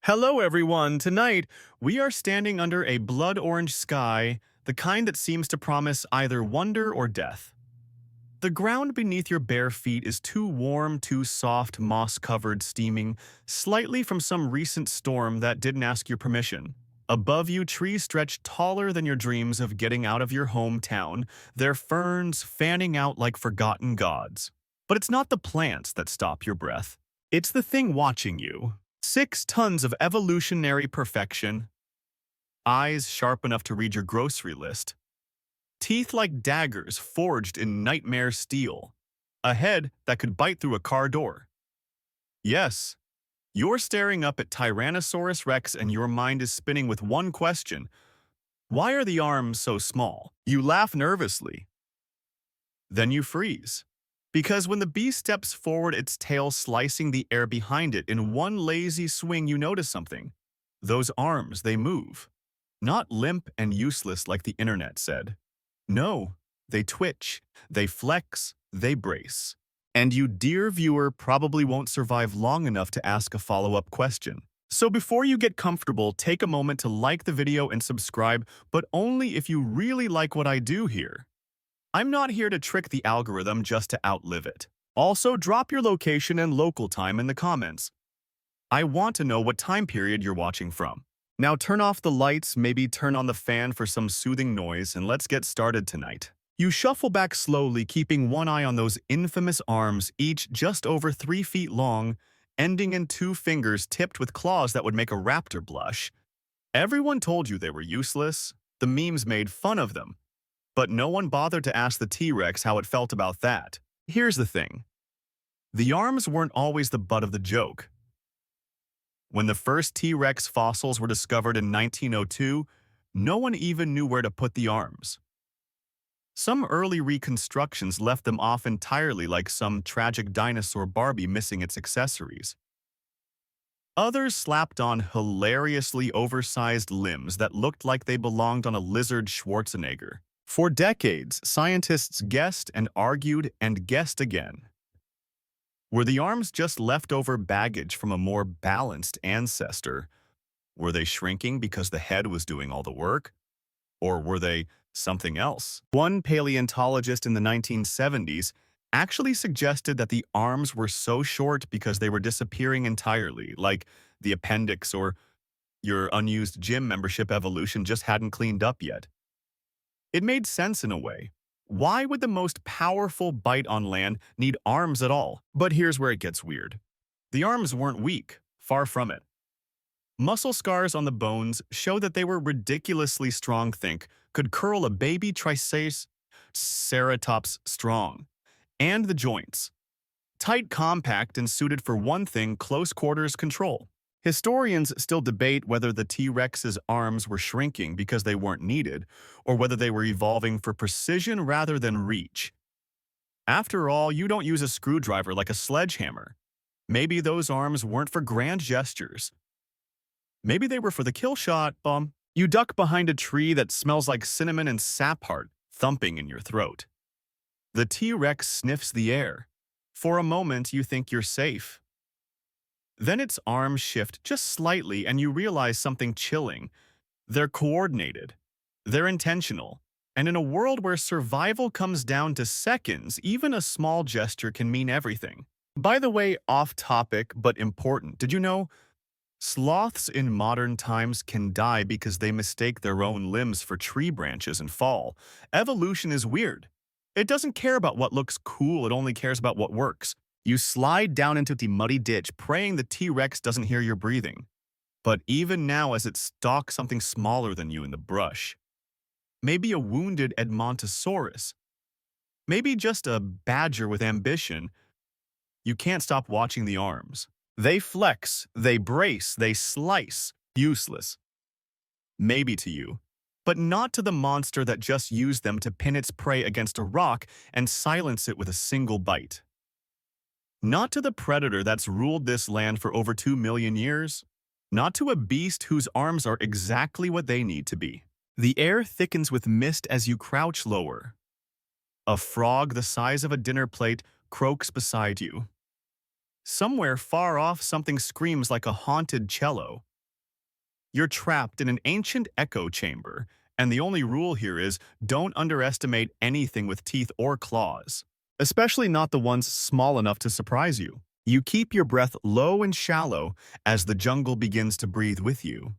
Hello, everyone. Tonight, we are standing under a blood orange sky, the kind that seems to promise either wonder or death. The ground beneath your bare feet is too warm, too soft, moss-covered, steaming, slightly from some recent storm that didn't ask your permission. Above you, trees stretch taller than your dreams of getting out of your hometown, their ferns fanning out like forgotten gods. But it's not the plants that stop your breath. It's the thing watching you. 6 tons of evolutionary perfection, eyes sharp enough to read your grocery list, teeth like daggers forged in nightmare steel, a head that could bite through a car door. Yes, you're staring up at Tyrannosaurus Rex and your mind is spinning with one question. Why are the arms so small? You laugh nervously. Then you freeze. Because when the beast steps forward, its tail slicing the air behind it, in one lazy swing you notice something. Those arms, they move. Not limp and useless like the internet said. No, they twitch, they flex, they brace. And you, dear viewer, probably won't survive long enough to ask a follow-up question. So before you get comfortable, take a moment to like the video and subscribe, but only if you really like what I do here. I'm not here to trick the algorithm just to outlive it. Also, drop your location and local time in the comments. I want to know what time period you're watching from. Now turn off the lights, maybe turn on the fan for some soothing noise, and let's get started tonight. You shuffle back slowly, keeping one eye on those infamous arms, each just over 3 feet long, ending in 2 fingers tipped with claws that would make a raptor blush. Everyone told you they were useless. The memes made fun of them. But no one bothered to ask the T-Rex how it felt about that. Here's the thing. The arms weren't always the butt of the joke. When the first T-Rex fossils were discovered in 1902, no one even knew where to put the arms. Some early reconstructions left them off entirely, like some tragic dinosaur Barbie missing its accessories. Others slapped on hilariously oversized limbs that looked like they belonged on a lizard Schwarzenegger. For decades, scientists guessed and argued and guessed again. Were the arms just leftover baggage from a more balanced ancestor? Were they shrinking because the head was doing all the work? Or were they something else? One paleontologist in the 1970s actually suggested that the arms were so short because they were disappearing entirely, like the appendix or your unused gym membership evolution just hadn't cleaned up yet. It made sense in a way. Why would the most powerful bite on land need arms at all? But here's where it gets weird. The arms weren't weak, far from it. Muscle scars on the bones show that they were ridiculously strong. Could curl a baby triceratops strong. And the joints. Tight, compact, and suited for one thing, close quarters control. Historians still debate whether the T-Rex's arms were shrinking because they weren't needed, or whether they were evolving for precision rather than reach. After all, you don't use a screwdriver like a sledgehammer. Maybe those arms weren't for grand gestures. Maybe they were for the kill shot, You duck behind a tree that smells like cinnamon and sap heart thumping in your throat. The T-Rex sniffs the air. For a moment, you think you're safe. Then its arms shift just slightly and you realize something chilling. They're coordinated. They're intentional. And in a world where survival comes down to seconds, even a small gesture can mean everything. By the way, off topic but important, did you know sloths in modern times can die because they mistake their own limbs for tree branches and fall? Evolution is weird. It doesn't care about what looks cool, it only cares about what works. You slide down into the muddy ditch, praying the T-Rex doesn't hear your breathing. But even now, as it stalks something smaller than you in the brush, maybe a wounded Edmontosaurus, maybe just a badger with ambition, you can't stop watching the arms. They flex, they brace, they slice. Useless. Maybe to you, but not to the monster that just used them to pin its prey against a rock and silence it with a single bite. Not to the predator that's ruled this land for over 2 million years. Not to a beast whose arms are exactly what they need to be. The air thickens with mist as you crouch lower. A frog the size of a dinner plate croaks beside you. Somewhere far off, something screams like a haunted cello. You're trapped in an ancient echo chamber, and the only rule here is don't underestimate anything with teeth or claws, especially not the ones small enough to surprise you. You keep your breath low and shallow as the jungle begins to breathe with you.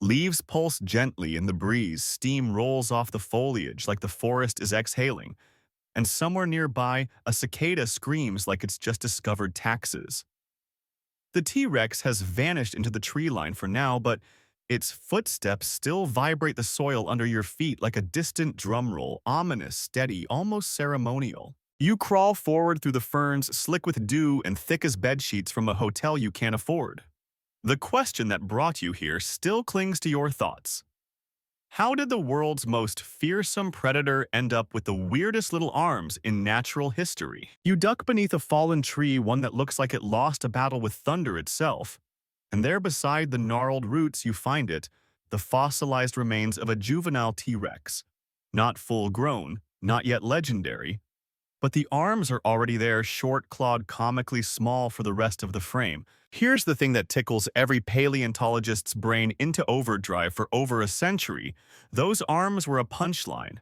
Leaves pulse gently in the breeze, steam rolls off the foliage like the forest is exhaling, and somewhere nearby, a cicada screams like it's just discovered taxes. The T-Rex has vanished into the tree line for now, but its footsteps still vibrate the soil under your feet like a distant drum roll, ominous, steady, almost ceremonial. You crawl forward through the ferns, slick with dew and thick as bedsheets from a hotel you can't afford. The question that brought you here still clings to your thoughts. How did the world's most fearsome predator end up with the weirdest little arms in natural history? You duck beneath a fallen tree, one that looks like it lost a battle with thunder itself, and there beside the gnarled roots you find it, the fossilized remains of a juvenile T-Rex. Not full-grown, not yet legendary, but the arms are already there, short-clawed, comically small for the rest of the frame. Here's the thing that tickles every paleontologist's brain into overdrive for over a century. Those arms were a punchline.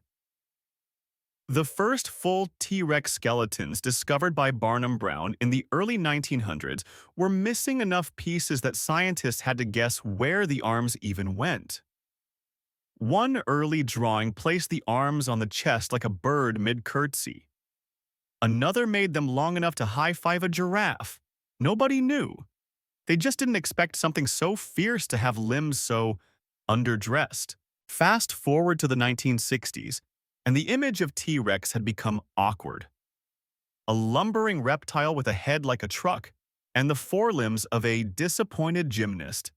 The first full T-Rex skeletons discovered by Barnum Brown in the early 1900s were missing enough pieces that scientists had to guess where the arms even went. One early drawing placed the arms on the chest like a bird mid-curtsy. Another made them long enough to high-five a giraffe. Nobody knew. They just didn't expect something so fierce to have limbs so underdressed. Fast forward to the 1960s, and the image of T-Rex had become awkward. A lumbering reptile with a head like a truck, and the forelimbs of a disappointed gymnast.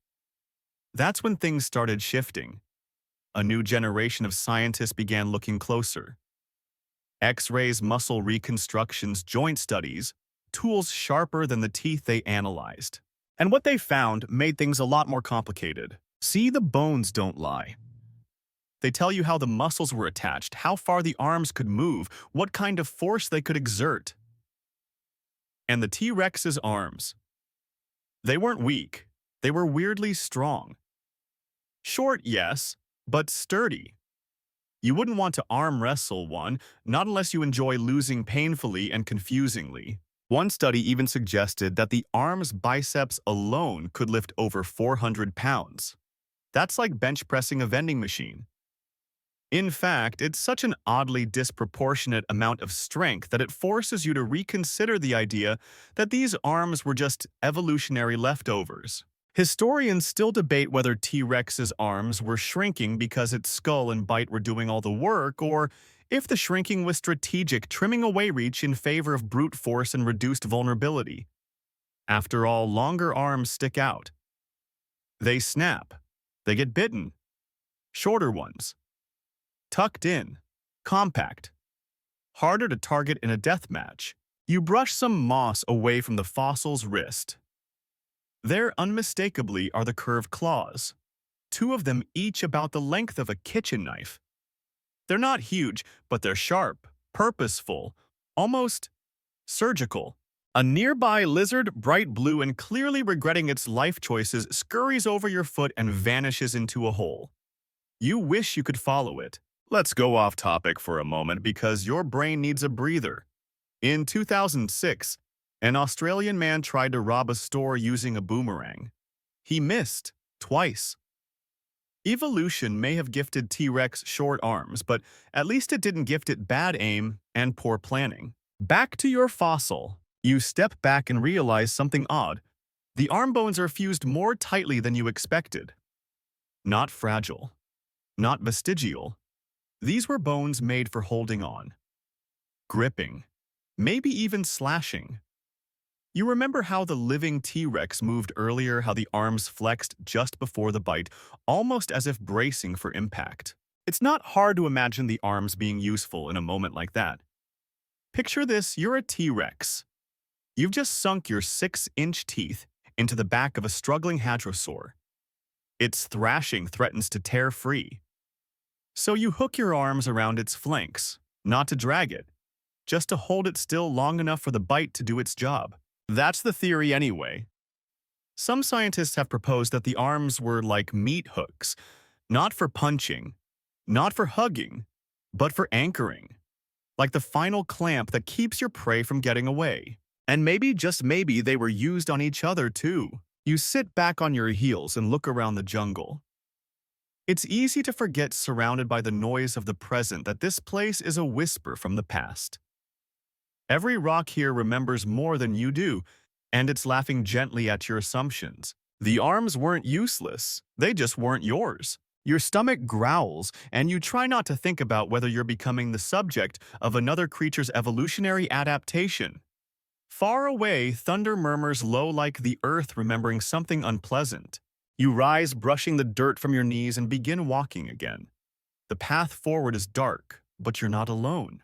That's when things started shifting. A new generation of scientists began looking closer. X-rays, muscle reconstructions, joint studies, tools sharper than the teeth they analyzed. And what they found made things a lot more complicated. See, the bones don't lie. They tell you how the muscles were attached, how far the arms could move, what kind of force they could exert. And the T-Rex's arms. They weren't weak. They were weirdly strong. Short, yes, but sturdy. You wouldn't want to arm wrestle one, not unless you enjoy losing painfully and confusingly. One study even suggested that the arm's biceps alone could lift over 400 pounds. That's like bench pressing a vending machine. In fact, it's such an oddly disproportionate amount of strength that it forces you to reconsider the idea that these arms were just evolutionary leftovers. Historians still debate whether T-Rex's arms were shrinking because its skull and bite were doing all the work, or if the shrinking was strategic, trimming away reach in favor of brute force and reduced vulnerability. After all, longer arms stick out. They snap. They get bitten. Shorter ones. Tucked in. Compact. Harder to target in a death match. You brush some moss away from the fossil's wrist. There unmistakably are the curved claws. Two of them each about the length of a kitchen knife. They're not huge, but they're sharp, purposeful, almost surgical. A nearby lizard, bright blue and clearly regretting its life choices, scurries over your foot and vanishes into a hole. You wish you could follow it. Let's go off topic for a moment because your brain needs a breather. In 2006, an Australian man tried to rob a store using a boomerang. He missed, twice. Evolution may have gifted T-Rex short arms, but at least it didn't gift it bad aim and poor planning. Back to your fossil. You step back and realize something odd. The arm bones are fused more tightly than you expected. Not fragile. Not vestigial. These were bones made for holding on. Gripping. Maybe even slashing. You remember how the living T-Rex moved earlier, how the arms flexed just before the bite, almost as if bracing for impact. It's not hard to imagine the arms being useful in a moment like that. Picture this, you're a T-Rex. You've just sunk your 6-inch teeth into the back of a struggling hadrosaur. Its thrashing threatens to tear free. So you hook your arms around its flanks, not to drag it, just to hold it still long enough for the bite to do its job. That's the theory anyway. Some scientists have proposed that the arms were like meat hooks, not for punching, not for hugging, but for anchoring, like the final clamp that keeps your prey from getting away. And maybe, just maybe, they were used on each other too. You sit back on your heels and look around the jungle. It's easy to forget, surrounded by the noise of the present, that this place is a whisper from the past. Every rock here remembers more than you do, and it's laughing gently at your assumptions. The arms weren't useless, they just weren't yours. Your stomach growls, and you try not to think about whether you're becoming the subject of another creature's evolutionary adaptation. Far away, thunder murmurs low like the earth remembering something unpleasant. You rise, brushing the dirt from your knees, and begin walking again. The path forward is dark, but you're not alone.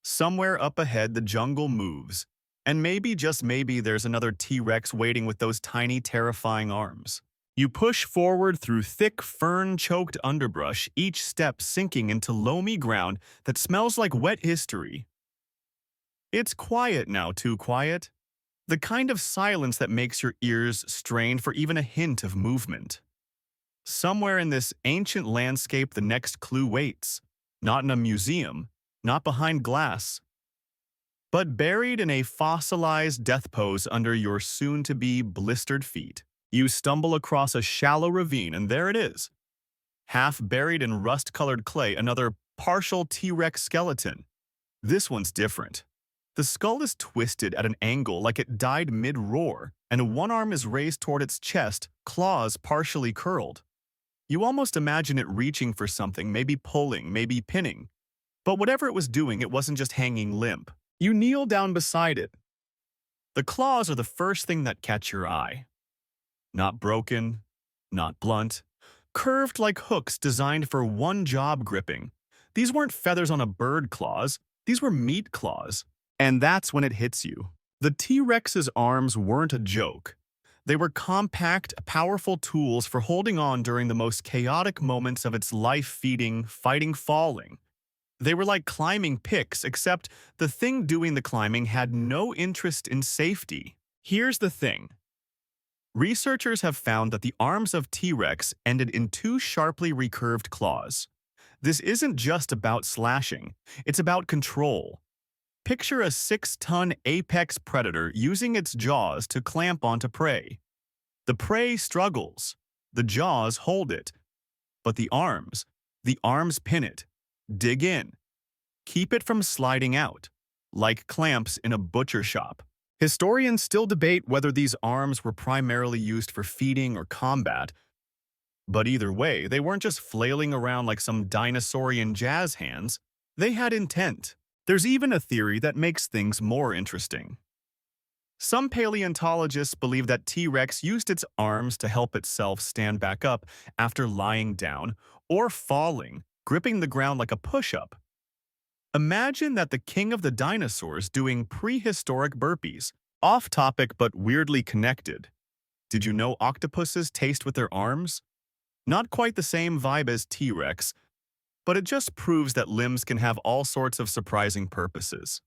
Somewhere up ahead, the jungle moves, and maybe, just maybe, there's another T-Rex waiting with those tiny, terrifying arms. You push forward through thick, fern-choked underbrush, each step sinking into loamy ground that smells like wet history. It's quiet now, too quiet. The kind of silence that makes your ears strain for even a hint of movement. Somewhere in this ancient landscape, the next clue waits. Not in a museum, not behind glass, but buried in a fossilized death pose under your soon-to-be blistered feet. You stumble across a shallow ravine, and there it is. Half buried in rust-colored clay, another partial T-Rex skeleton. This one's different. The skull is twisted at an angle like it died mid-roar, and one arm is raised toward its chest, claws partially curled. You almost imagine it reaching for something, maybe pulling, maybe pinning. But whatever it was doing, it wasn't just hanging limp. You kneel down beside it. The claws are the first thing that catch your eye. Not broken, not blunt, curved like hooks designed for one-job gripping. These weren't feathers on a bird claws, these were meat claws. And that's when it hits you. The T-Rex's arms weren't a joke. They were compact, powerful tools for holding on during the most chaotic moments of its life, feeding, fighting, falling. They were like climbing picks, except the thing doing the climbing had no interest in safety. Here's the thing. Researchers have found that the arms of T-Rex ended in two sharply recurved claws. This isn't just about slashing, it's about control. Picture a 6-ton apex predator using its jaws to clamp onto prey. The prey struggles, the jaws hold it, but the arms pin it, dig in, keep it from sliding out, like clamps in a butcher shop. Historians still debate whether these arms were primarily used for feeding or combat, but either way, they weren't just flailing around like some dinosaurian jazz hands. They had intent. There's even a theory that makes things more interesting. Some paleontologists believe that T-Rex used its arms to help itself stand back up after lying down or falling, gripping the ground like a push-up. Imagine that the king of the dinosaurs doing prehistoric burpees. Off topic but weirdly connected. Did you know octopuses taste with their arms? Not quite the same vibe as T-Rex, but it just proves that limbs can have all sorts of surprising purposes.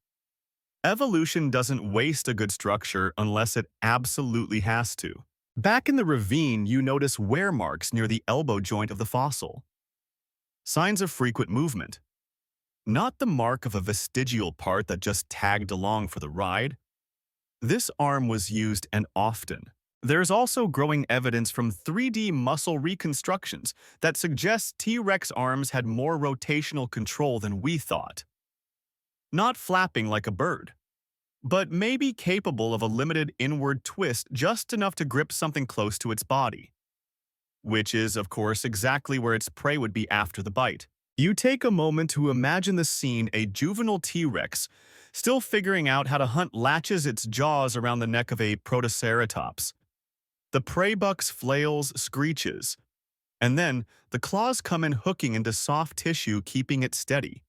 Evolution doesn't waste a good structure unless it absolutely has to. Back in the ravine, you notice wear marks near the elbow joint of the fossil. Signs of frequent movement. Not the mark of a vestigial part that just tagged along for the ride. This arm was used, and often. There's also growing evidence from 3D muscle reconstructions that suggests T-Rex arms had more rotational control than we thought. Not flapping like a bird, but maybe capable of a limited inward twist just enough to grip something close to its body. Which is, of course, exactly where its prey would be after the bite. You take a moment to imagine the scene: a juvenile T-Rex, still figuring out how to hunt, latches its jaws around the neck of a protoceratops. The prey buck's flails, screeches, and then the claws come in hooking into soft tissue, keeping it steady.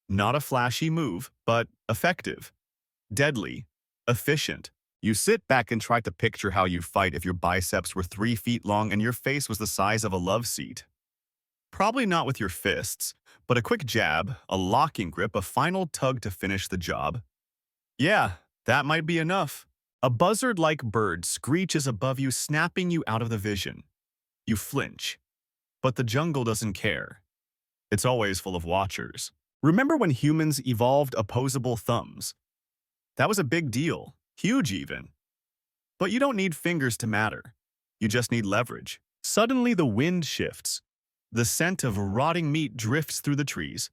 Not a flashy move, but effective, deadly, efficient. You sit back and try to picture how you fight if your biceps were 3 feet long and your face was the size of a love seat. Probably not with your fists, but a quick jab, a locking grip, a final tug to finish the job. Yeah, that might be enough. A buzzard-like bird screeches above you, snapping you out of the vision. You flinch, but the jungle doesn't care. It's always full of watchers. Remember when humans evolved opposable thumbs? That was a big deal, huge even. But you don't need fingers to matter. You just need leverage. Suddenly the wind shifts. The scent of rotting meat drifts through the trees.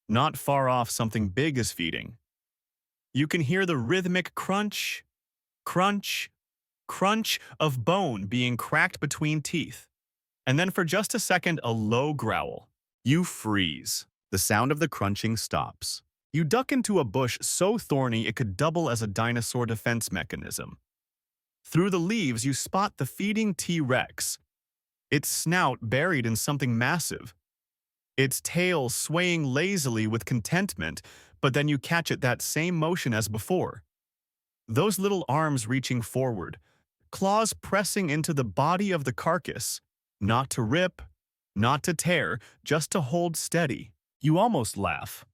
Not far off, something big is feeding. You can hear the rhythmic crunch, crunch, crunch of bone being cracked between teeth. And then for just a second, a low growl. You freeze. The sound of the crunching stops. You duck into a bush so thorny it could double as a dinosaur defense mechanism. Through the leaves, you spot the feeding T-Rex, its snout buried in something massive, its tail swaying lazily with contentment, but then you catch it that same motion as before. Those little arms reaching forward, claws pressing into the body of the carcass, not to rip, not to tear, just to hold steady. You almost laugh.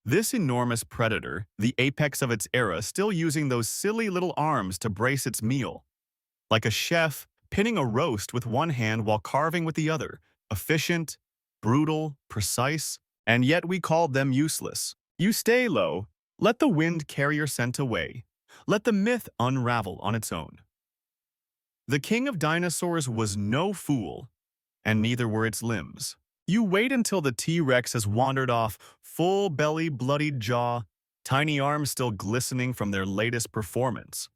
This enormous predator, the apex of its era, still using those silly little arms to brace its meal. Like a chef pinning a roast with one hand while carving with the other. Efficient, brutal, precise, and yet we called them useless. You stay low, let the wind carry your scent away. Let the myth unravel on its own. The king of dinosaurs was no fool, and neither were its limbs. You wait until the T-Rex has wandered off, full belly, bloodied jaw, tiny arms still glistening from their latest performance.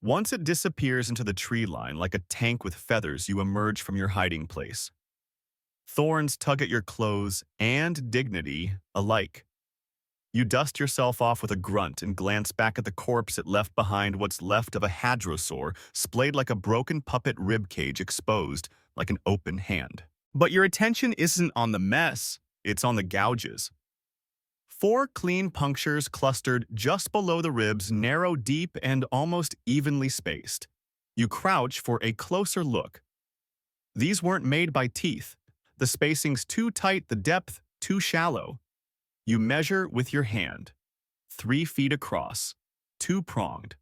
Once it disappears into the tree line like a tank with feathers, you emerge from your hiding place. Thorns tug at your clothes and dignity alike. You dust yourself off with a grunt and glance back at the corpse it left behind, what's left of a hadrosaur, splayed like a broken puppet ribcage exposed like an open hand. But your attention isn't on the mess, it's on the gouges. 4 clean punctures clustered just below the ribs, narrow, deep, and almost evenly spaced. You crouch for a closer look. These weren't made by teeth. The spacing's too tight, the depth too shallow. You measure with your hand. 3 feet across, 2-pronged,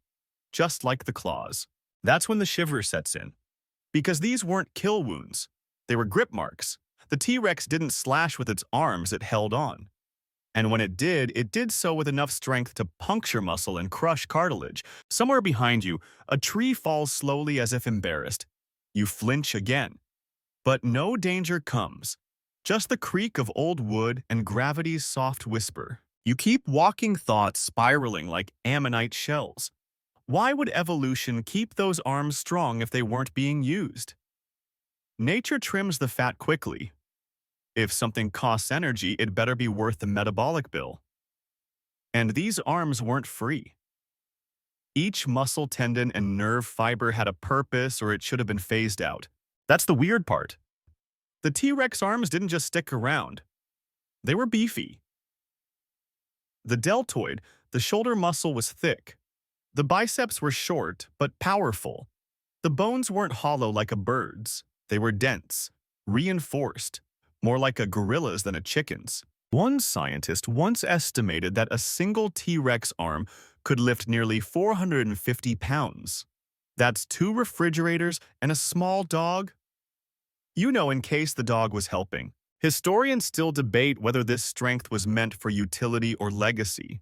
just like the claws. That's when the shiver sets in. Because these weren't kill wounds. They were grip marks. The T-Rex didn't slash with its arms, it held on. And when it did so with enough strength to puncture muscle and crush cartilage. Somewhere behind you, a tree falls slowly as if embarrassed. You flinch again. But no danger comes. Just the creak of old wood and gravity's soft whisper. You keep walking, thoughts spiraling like ammonite shells. Why would evolution keep those arms strong if they weren't being used? Nature trims the fat quickly. If something costs energy, it better be worth the metabolic bill. And these arms weren't free. Each muscle, tendon, and nerve fiber had a purpose, or it should have been phased out. That's the weird part. The T-Rex arms didn't just stick around. They were beefy. The deltoid, the shoulder muscle, was thick. The biceps were short, but powerful. The bones weren't hollow like a bird's. They were dense, reinforced, more like a gorilla's than a chicken's. One scientist once estimated that a single T-Rex arm could lift nearly 450 pounds. That's 2 refrigerators and a small dog. You know, in case the dog was helping. Historians still debate whether this strength was meant for utility or legacy.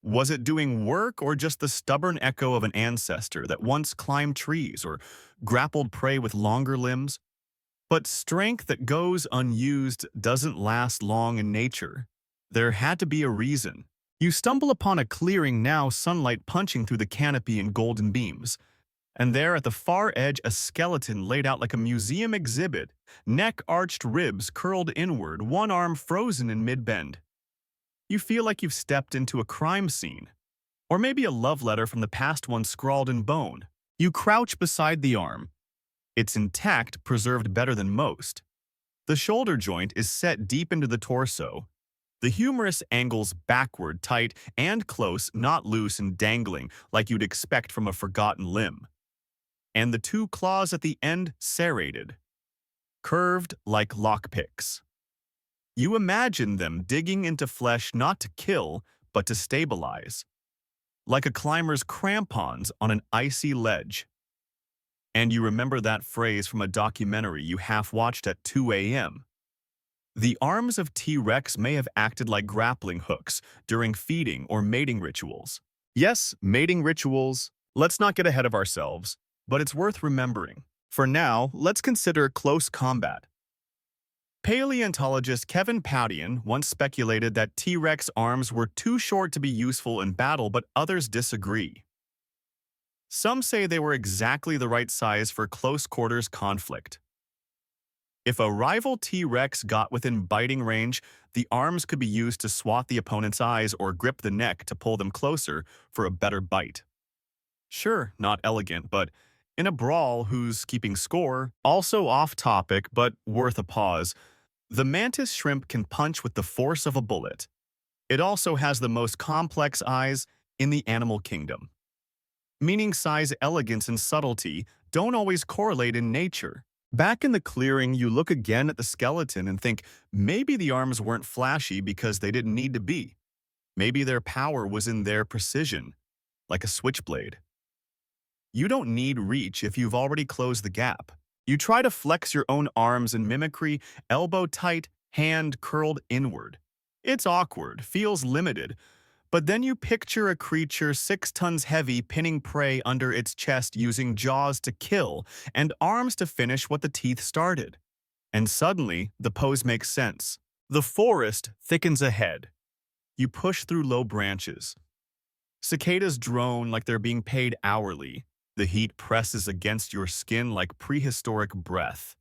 Was it doing work or just the stubborn echo of an ancestor that once climbed trees or grappled prey with longer limbs? But strength that goes unused doesn't last long in nature. There had to be a reason. You stumble upon a clearing now, sunlight punching through the canopy in golden beams. And there at the far edge, a skeleton laid out like a museum exhibit, neck-arched, ribs curled inward, one arm frozen in mid-bend. You feel like you've stepped into a crime scene, or maybe a love letter from the past one scrawled in bone. You crouch beside the arm. It's intact, preserved better than most. The shoulder joint is set deep into the torso. The humerus angles backward, tight and close, not loose and dangling like you'd expect from a forgotten limb. And the 2 claws at the end serrated, curved like lockpicks. You imagine them digging into flesh not to kill, but to stabilize. like a climber's crampons on an icy ledge. And you remember that phrase from a documentary you half-watched at 2 a.m. The arms of T-Rex may have acted like grappling hooks during feeding or mating rituals. Yes, mating rituals. Let's not get ahead of ourselves, but it's worth remembering. For now, let's consider close combat. Paleontologist Kevin Paudian once speculated that T-Rex arms were too short to be useful in battle, but others disagree. Some say they were exactly the right size for close-quarters conflict. If a rival T-Rex got within biting range, the arms could be used to swat the opponent's eyes or grip the neck to pull them closer for a better bite. Sure, not elegant, but in a brawl, who's keeping score? Also off-topic, but worth a pause. The mantis shrimp can punch with the force of a bullet. It also has the most complex eyes in the animal kingdom. Meaning size, elegance, and subtlety don't always correlate in nature. Back in the clearing, you look again at the skeleton and think maybe the arms weren't flashy because they didn't need to be. Maybe their power was in their precision, like a switchblade. You don't need reach if you've already closed the gap. You try to flex your own arms in mimicry, elbow tight, hand curled inward. It's awkward, feels limited, but then you picture a creature 6 tons heavy pinning prey under its chest using jaws to kill and arms to finish what the teeth started. And suddenly, the pose makes sense. The forest thickens ahead. You push through low branches. Cicadas drone like they're being paid hourly. The heat presses against your skin like prehistoric breath.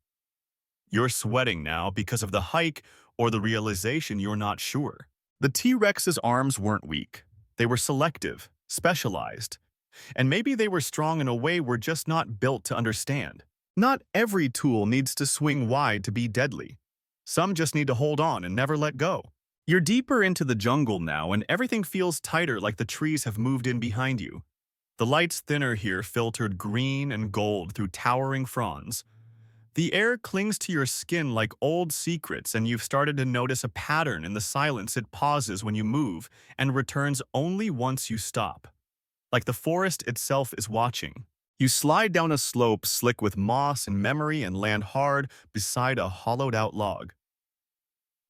You're sweating now because of the hike or the realization you're not sure. The T-Rex's arms weren't weak. They were selective, specialized. And maybe they were strong in a way we're just not built to understand. Not every tool needs to swing wide to be deadly. Some just need to hold on and never let go. You're deeper into the jungle now, and everything feels tighter, like the trees have moved in behind you. The light's thinner here, filtered green and gold through towering fronds. The air clings to your skin like old secrets, and you've started to notice a pattern in the silence. It pauses when you move and returns only once you stop. Like the forest itself is watching. You slide down a slope slick with moss and memory and land hard beside a hollowed-out log.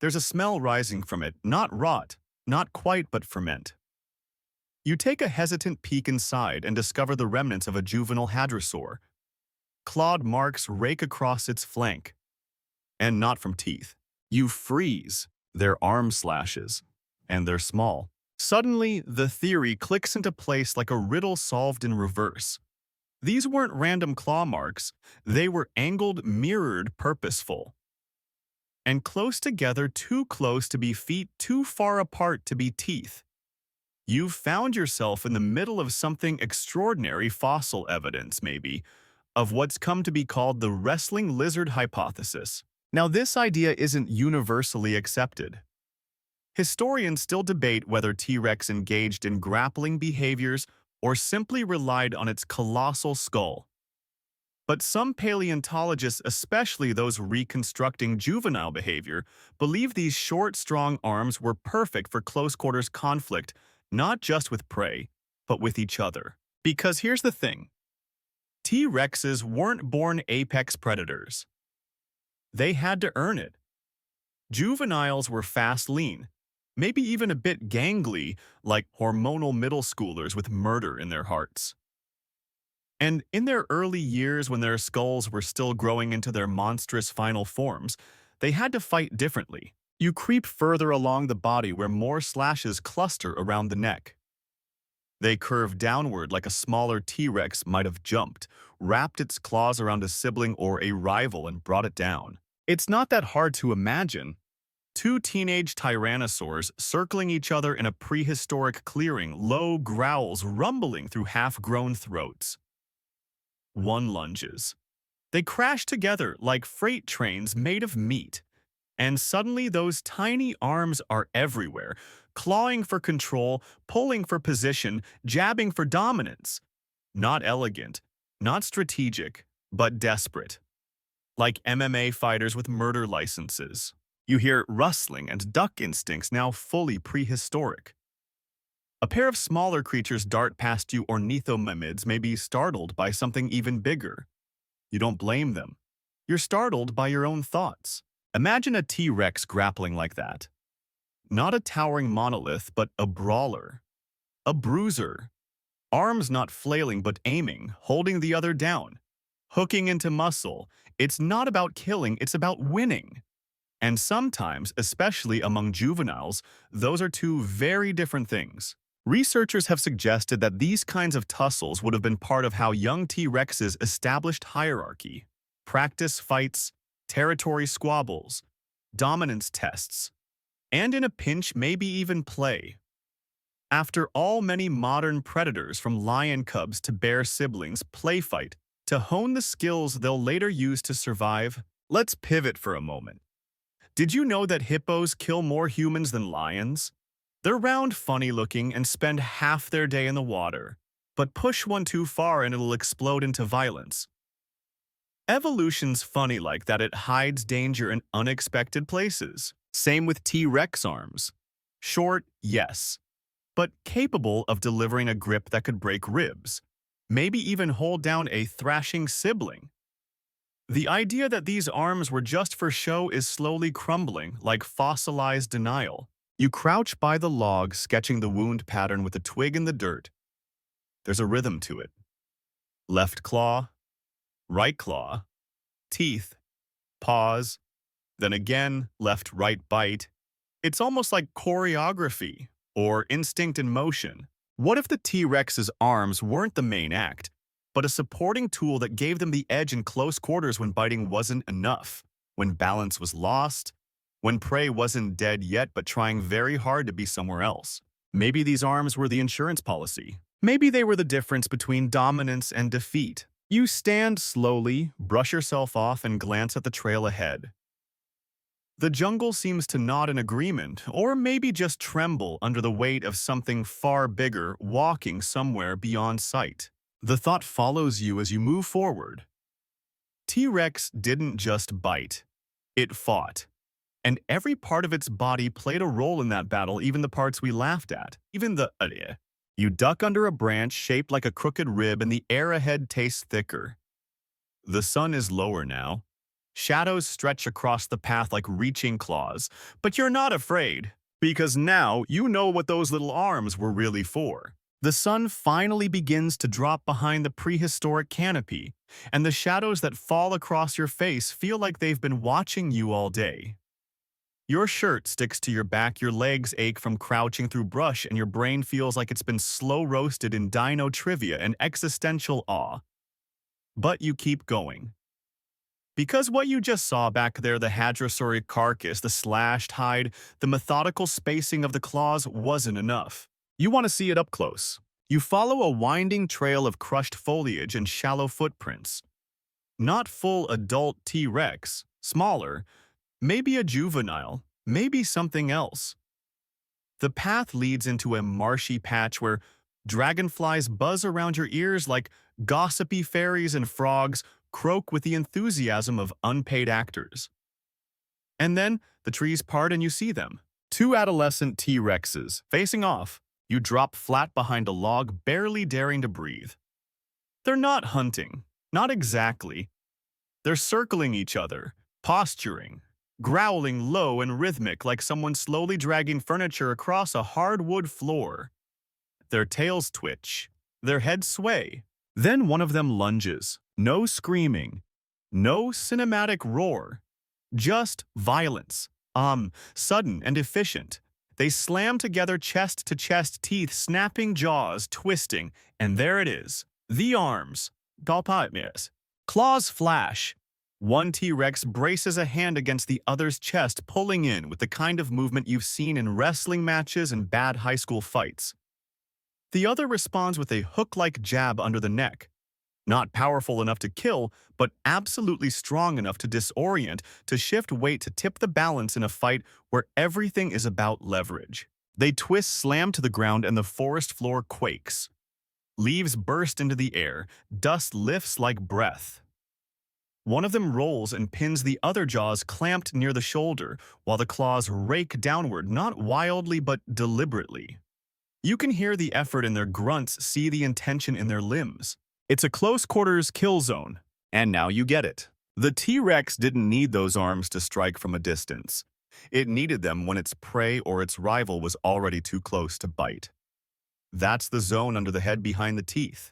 There's a smell rising from it, not rot, not quite, but ferment. You take a hesitant peek inside and discover the remnants of a juvenile hadrosaur. Clawed marks rake across its flank. And not from teeth. You freeze. They're arm slashes. And they're small. Suddenly, the theory clicks into place like a riddle solved in reverse. These weren't random claw marks. They were angled, mirrored, purposeful. And close together, too close to be feet, too far apart to be teeth. You've found yourself in the middle of something extraordinary, fossil evidence, maybe, of what's come to be called the wrestling lizard hypothesis. Now, this idea isn't universally accepted. Historians still debate whether T-Rex engaged in grappling behaviors or simply relied on its colossal skull. But some paleontologists, especially those reconstructing juvenile behavior, believe these short, strong arms were perfect for close-quarters conflict, not just with prey, but with each other. Because here's the thing. T-Rexes weren't born apex predators. They had to earn it. Juveniles were fast, lean, maybe even a bit gangly, like hormonal middle schoolers with murder in their hearts. And in their early years, when their skulls were still growing into their monstrous final forms, they had to fight differently. You creep further along the body where more slashes cluster around the neck. They curve downward like a smaller T-Rex might have jumped, wrapped its claws around a sibling or a rival and brought it down. It's not that hard to imagine. 2 teenage tyrannosaurs circling each other in a prehistoric clearing, low growls rumbling through half-grown throats. One lunges. They crash together like freight trains made of meat. And suddenly those tiny arms are everywhere, clawing for control, pulling for position, jabbing for dominance. Not elegant, not strategic, but desperate. Like MMA fighters with murder licenses. You hear rustling and duck instincts now fully prehistoric. A pair of smaller creatures dart past you, ornithomimids may be startled by something even bigger. You don't blame them. You're startled by your own thoughts. Imagine a T-Rex grappling like that. Not a towering monolith, but a brawler. A bruiser. Arms not flailing but aiming, holding the other down. Hooking into muscle. It's not about killing, it's about winning. And sometimes, especially among juveniles, those are two very different things. Researchers have suggested that these kinds of tussles would have been part of how young T-Rexes established hierarchy. Practice fights, territory squabbles, dominance tests, and in a pinch, maybe even play. After all, many modern predators, from lion cubs to bear siblings, play fight to hone the skills they'll later use to survive. Let's pivot for a moment. Did you know that hippos kill more humans than lions? They're round, funny-looking, and spend half their day in the water. But push one too far and it'll explode into violence. Evolution's funny like that, it hides danger in unexpected places. Same with T-Rex arms. Short, yes, but capable of delivering a grip that could break ribs. Maybe even hold down a thrashing sibling. The idea that these arms were just for show is slowly crumbling, like fossilized denial. You crouch by the log, sketching the wound pattern with a twig in the dirt. There's a rhythm to it. Left claw, right claw, teeth, pause, then again, left-right bite. It's almost like choreography or instinct in motion. What if the T-Rex's arms weren't the main act, but a supporting tool that gave them the edge in close quarters when biting wasn't enough, when balance was lost, when prey wasn't dead yet but trying very hard to be somewhere else? Maybe these arms were the insurance policy. Maybe they were the difference between dominance and defeat. You stand slowly, brush yourself off, and glance at the trail ahead. The jungle seems to nod in agreement, or maybe just tremble under the weight of something far bigger walking somewhere beyond sight. The thought follows you as you move forward. T-Rex didn't just bite. It fought. And every part of its body played a role in that battle, even the parts we laughed at. Even the You duck under a branch shaped like a crooked rib and the air ahead tastes thicker. The sun is lower now. Shadows stretch across the path like reaching claws. But you're not afraid, because now you know what those little arms were really for. The sun finally begins to drop behind the prehistoric canopy, and the shadows that fall across your face feel like they've been watching you all day. Your shirt sticks to your back, your legs ache from crouching through brush, and your brain feels like it's been slow-roasted in dino trivia and existential awe. But you keep going. Because what you just saw back there, the hadrosauric carcass, the slashed hide, the methodical spacing of the claws, wasn't enough. You want to see it up close. You follow a winding trail of crushed foliage and shallow footprints. Not full adult T-Rex, smaller, maybe a juvenile, maybe something else. The path leads into a marshy patch where dragonflies buzz around your ears like gossipy fairies, and frogs croak with the enthusiasm of unpaid actors. And then the trees part and you see them. Two adolescent T-Rexes facing off. You drop flat behind a log, barely daring to breathe. They're not hunting, not exactly. They're circling each other, posturing, growling low and rhythmic like someone slowly dragging furniture across a hardwood floor. Their tails twitch, their heads sway. Then one of them lunges. No screaming, no cinematic roar, just violence. Sudden and efficient. They slam together chest to chest, teeth snapping, jaws twisting, and there it is. The arms. Claws flash. One T-Rex braces a hand against the other's chest, pulling in with the kind of movement you've seen in wrestling matches and bad high school fights. The other responds with a hook-like jab under the neck. Not powerful enough to kill, but absolutely strong enough to disorient, to shift weight, to tip the balance in a fight where everything is about leverage. They twist, slam to the ground, and the forest floor quakes. Leaves burst into the air, dust lifts like breath. One of them rolls and pins the other, jaws clamped near the shoulder, while the claws rake downward, not wildly but deliberately. You can hear the effort in their grunts, see the intention in their limbs. It's a close-quarters kill zone. And now you get it. The T-Rex didn't need those arms to strike from a distance. It needed them when its prey or its rival was already too close to bite. That's the zone under the head behind the teeth.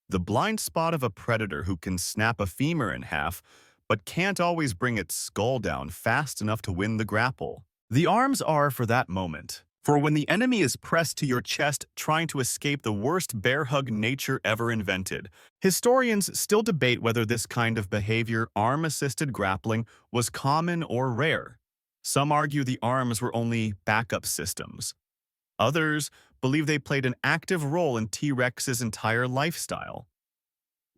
The blind spot of a predator who can snap a femur in half, but can't always bring its skull down fast enough to win the grapple. The arms are for that moment. For when the enemy is pressed to your chest trying to escape the worst bear hug nature ever invented. Historians still debate whether this kind of behavior, arm-assisted grappling, was common or rare. Some argue the arms were only backup systems. Others believe they played an active role in T-Rex's entire lifestyle.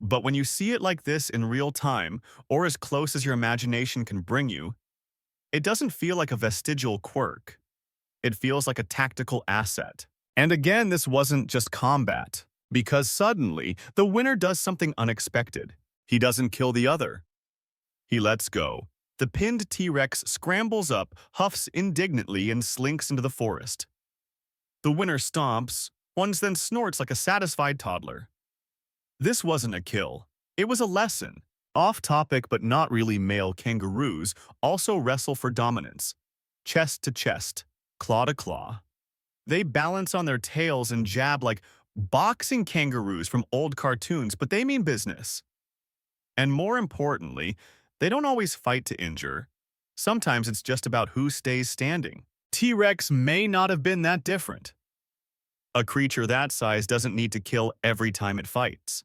But when you see it like this in real time, or as close as your imagination can bring you, it doesn't feel like a vestigial quirk. It feels like a tactical asset. And again, this wasn't just combat, because suddenly, the winner does something unexpected. He doesn't kill the other. He lets go. The pinned T-Rex scrambles up, huffs indignantly, and slinks into the forest. The winner stomps, once then snorts like a satisfied toddler. This wasn't a kill. It was a lesson. Off-topic but not really, male kangaroos also wrestle for dominance. Chest to chest, claw to claw. They balance on their tails and jab like boxing kangaroos from old cartoons, but they mean business. And more importantly, they don't always fight to injure. Sometimes it's just about who stays standing. T-Rex may not have been that different. A creature that size doesn't need to kill every time it fights.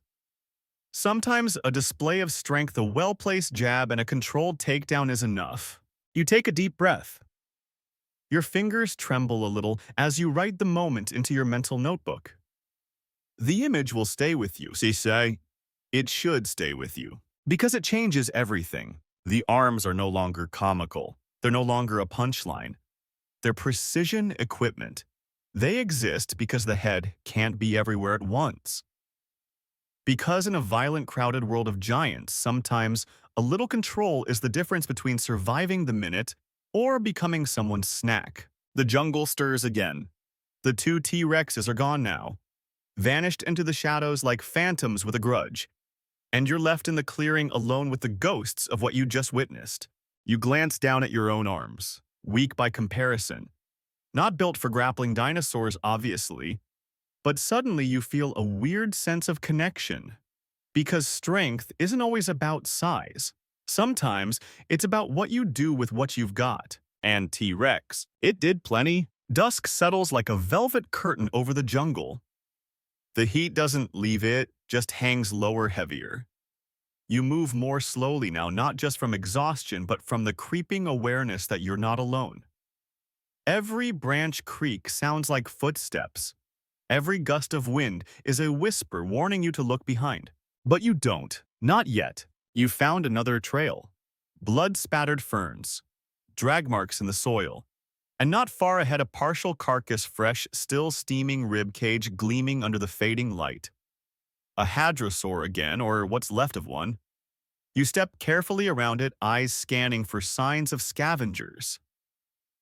Sometimes a display of strength, a well-placed jab, and a controlled takedown is enough. You take a deep breath. Your fingers tremble a little as you write the moment into your mental notebook. The image will stay with you, say. It should stay with you. Because it changes everything. The arms are no longer comical. They're no longer a punchline. They're precision equipment. They exist because the head can't be everywhere at once. Because in a violent, crowded world of giants, sometimes a little control is the difference between surviving the minute or becoming someone's snack. The jungle stirs again. The two T-Rexes are gone now, vanished into the shadows like phantoms with a grudge, and you're left in the clearing alone with the ghosts of what you just witnessed. You glance down at your own arms, weak by comparison. Not built for grappling dinosaurs, obviously, but suddenly you feel a weird sense of connection. Because strength isn't always about size. Sometimes it's about what you do with what you've got. And T-Rex, it did plenty. Dusk settles like a velvet curtain over the jungle. The heat doesn't leave it, just hangs lower, heavier. You move more slowly now, not just from exhaustion, but from the creeping awareness that you're not alone. Every branch creak sounds like footsteps. Every gust of wind is a whisper warning you to look behind. But you don't. Not yet. You found another trail. Blood-spattered ferns, drag marks in the soil, and not far ahead a partial carcass, fresh, still steaming rib cage gleaming under the fading light. A hadrosaur again, or what's left of one. You step carefully around it, eyes scanning for signs of scavengers.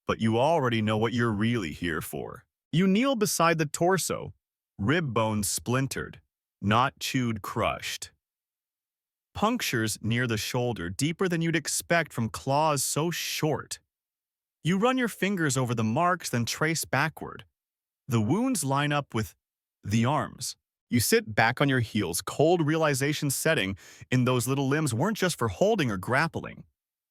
But you already know what you're really here for. You kneel beside the torso, rib bones splintered, not chewed, crushed. Punctures near the shoulder, deeper than you'd expect from claws so short. You run your fingers over the marks, then trace backward. The wounds line up with the arms. You sit back on your heels, cold realization setting in those little limbs weren't just for holding or grappling.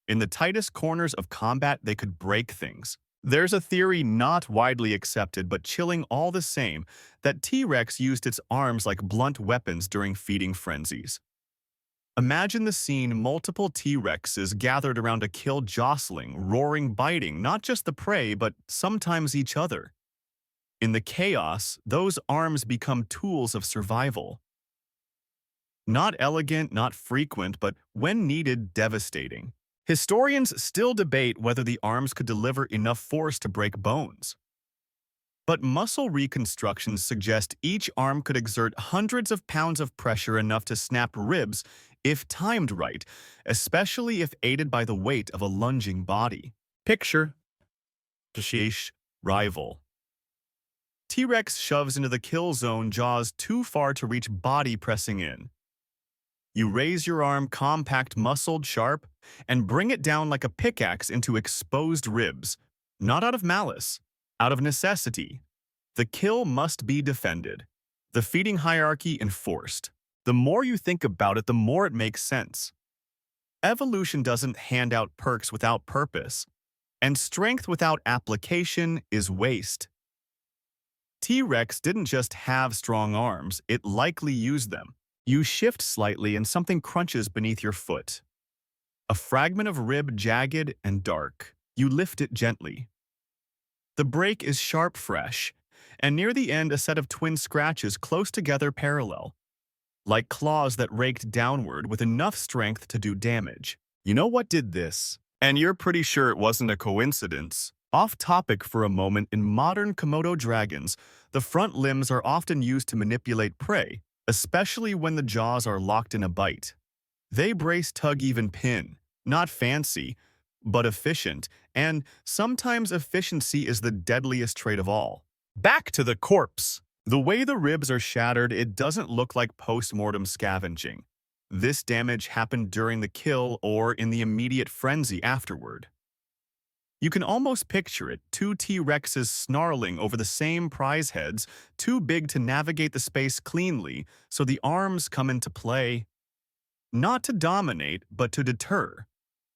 In the tightest corners of combat, they could break things. There's a theory not widely accepted but chilling all the same that T-Rex used its arms like blunt weapons during feeding frenzies. Imagine the scene, multiple T-Rexes gathered around a kill, jostling, roaring, biting, not just the prey, but sometimes each other. In the chaos, those arms become tools of survival. Not elegant, not frequent, but when needed, devastating. Historians still debate whether the arms could deliver enough force to break bones. But muscle reconstructions suggest each arm could exert hundreds of pounds of pressure, enough to snap ribs if timed right, especially if aided by the weight of a lunging body. Picture rival. T-Rex shoves into the kill zone, jaws too far to reach, body pressing in. You raise your arm, compact, muscled, sharp, and bring it down like a pickaxe into exposed ribs. Not out of malice, out of necessity. The kill must be defended. The feeding hierarchy enforced. The more you think about it, the more it makes sense. Evolution doesn't hand out perks without purpose, and strength without application is waste. T-Rex didn't just have strong arms, it likely used them. You shift slightly and something crunches beneath your foot. A fragment of rib, jagged and dark. You lift it gently. The break is sharp, fresh, and near the end a set of twin scratches close together, parallel, like claws that raked downward with enough strength to do damage. You know what did this? And you're pretty sure it wasn't a coincidence. Off topic for a moment, in modern Komodo dragons, the front limbs are often used to manipulate prey, especially when the jaws are locked in a bite. They brace, tug, even pin. Not fancy, but efficient, and sometimes efficiency is the deadliest trait of all. Back to the corpse. The way the ribs are shattered, it doesn't look like post-mortem scavenging. This damage happened during the kill or in the immediate frenzy afterward. You can almost picture it, two T-Rexes snarling over the same prize heads, too big to navigate the space cleanly, so the arms come into play. Not to dominate, but to deter.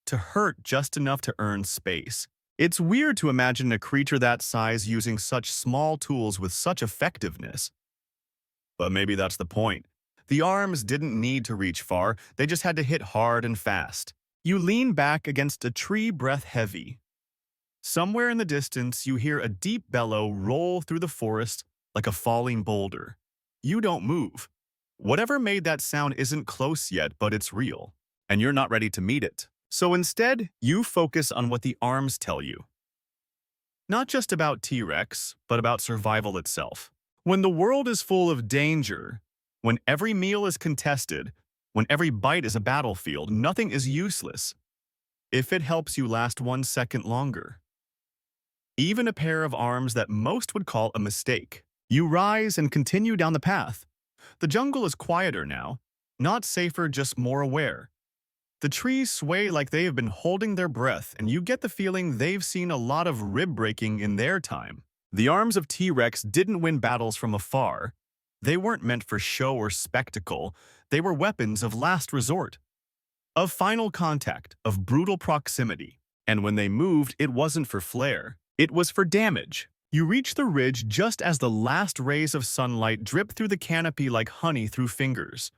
To hurt just enough to earn space. It's weird to imagine a creature that size using such small tools with such effectiveness. But maybe that's the point. The arms didn't need to reach far, they just had to hit hard and fast. You lean back against a tree, breath heavy. Somewhere in the distance, you hear a deep bellow roll through the forest like a falling boulder. You don't move. Whatever made that sound isn't close yet, but it's real, and you're not ready to meet it. So instead, you focus on what the arms tell you. Not just about T-Rex, but about survival itself. When the world is full of danger, when every meal is contested, when every bite is a battlefield, nothing is useless if it helps you last 1 second longer. Even a pair of arms that most would call a mistake. You rise and continue down the path. The jungle is quieter now, not safer, just more aware. The trees sway like they have been holding their breath, and you get the feeling they've seen a lot of rib-breaking in their time. The arms of T-Rex didn't win battles from afar. They weren't meant for show or spectacle. They were weapons of last resort, of final contact, of brutal proximity. And when they moved, it wasn't for flair. It was for damage. You reach the ridge just as the last rays of sunlight drip through the canopy like honey through fingers.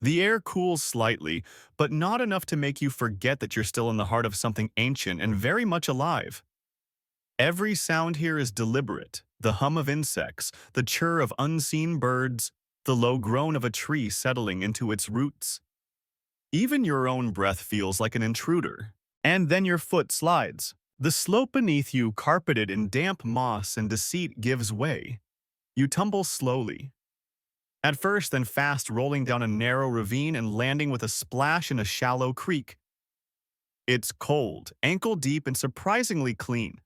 The air cools slightly, but not enough to make you forget that you're still in the heart of something ancient and very much alive. Every sound here is deliberate. The hum of insects, the chirr of unseen birds, the low groan of a tree settling into its roots. Even your own breath feels like an intruder. And then your foot slides. The slope beneath you, carpeted in damp moss and deceit, gives way. You tumble slowly. At first, then fast, rolling down a narrow ravine and landing with a splash in a shallow creek. It's cold, ankle-deep, and surprisingly clean.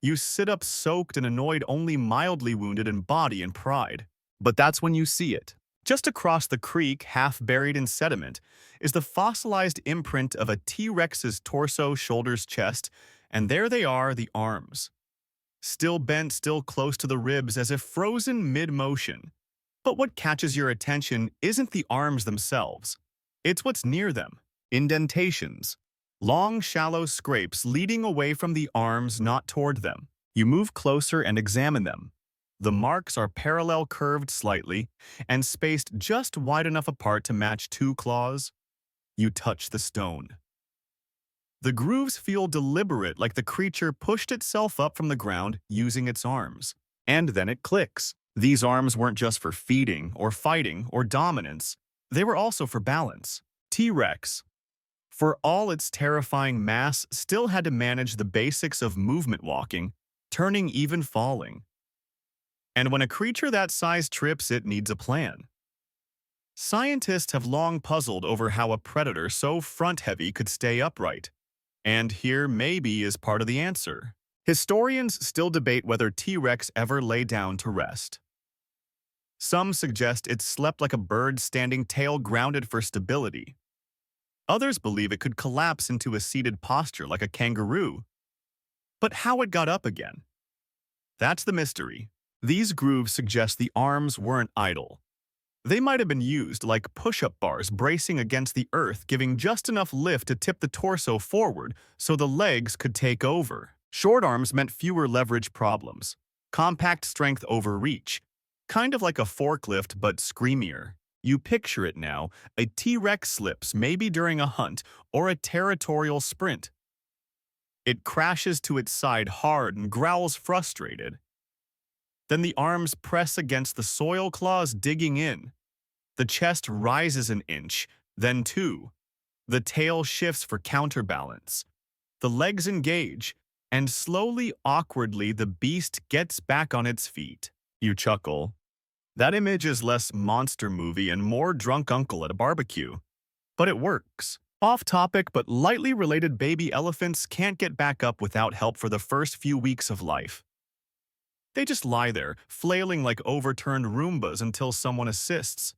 You sit up soaked and annoyed, only mildly wounded in body and pride. But that's when you see it. Just across the creek, half buried in sediment, is the fossilized imprint of a T-Rex's torso, shoulders, chest, and there they are, the arms. Still bent, still close to the ribs, as if frozen mid-motion. But what catches your attention isn't the arms themselves. It's what's near them. Indentations. Long, shallow scrapes leading away from the arms, not toward them. You move closer and examine them. The marks are parallel, curved slightly, and spaced just wide enough apart to match two claws. You touch the stone. The grooves feel deliberate, like the creature pushed itself up from the ground using its arms. And then it clicks. These arms weren't just for feeding or fighting or dominance. They were also for balance. T-Rex, for all its terrifying mass, still had to manage the basics of movement, walking, turning, even falling. And when a creature that size trips, it needs a plan. Scientists have long puzzled over how a predator so front-heavy could stay upright. And here maybe is part of the answer. Historians still debate whether T-Rex ever lay down to rest. Some suggest it slept like a bird standing tail grounded for stability. Others believe it could collapse into a seated posture like a kangaroo. But how it got up again? That's the mystery. These grooves suggest the arms weren't idle. They might have been used like push-up bars bracing against the earth, giving just enough lift to tip the torso forward so the legs could take over. Short arms meant fewer leverage problems. Compact strength over reach. Kind of like a forklift, but screamier. You picture it now, a T-Rex slips maybe during a hunt or a territorial sprint. It crashes to its side hard and growls frustrated. Then the arms press against the soil claws digging in. The chest rises an inch, then two. The tail shifts for counterbalance. The legs engage, and slowly, awkwardly, the beast gets back on its feet. You chuckle. That image is less monster movie and more drunk uncle at a barbecue. But it works. Off topic but lightly related, baby elephants can't get back up without help for the first few weeks of life. They just lie there, flailing like overturned Roombas until someone assists.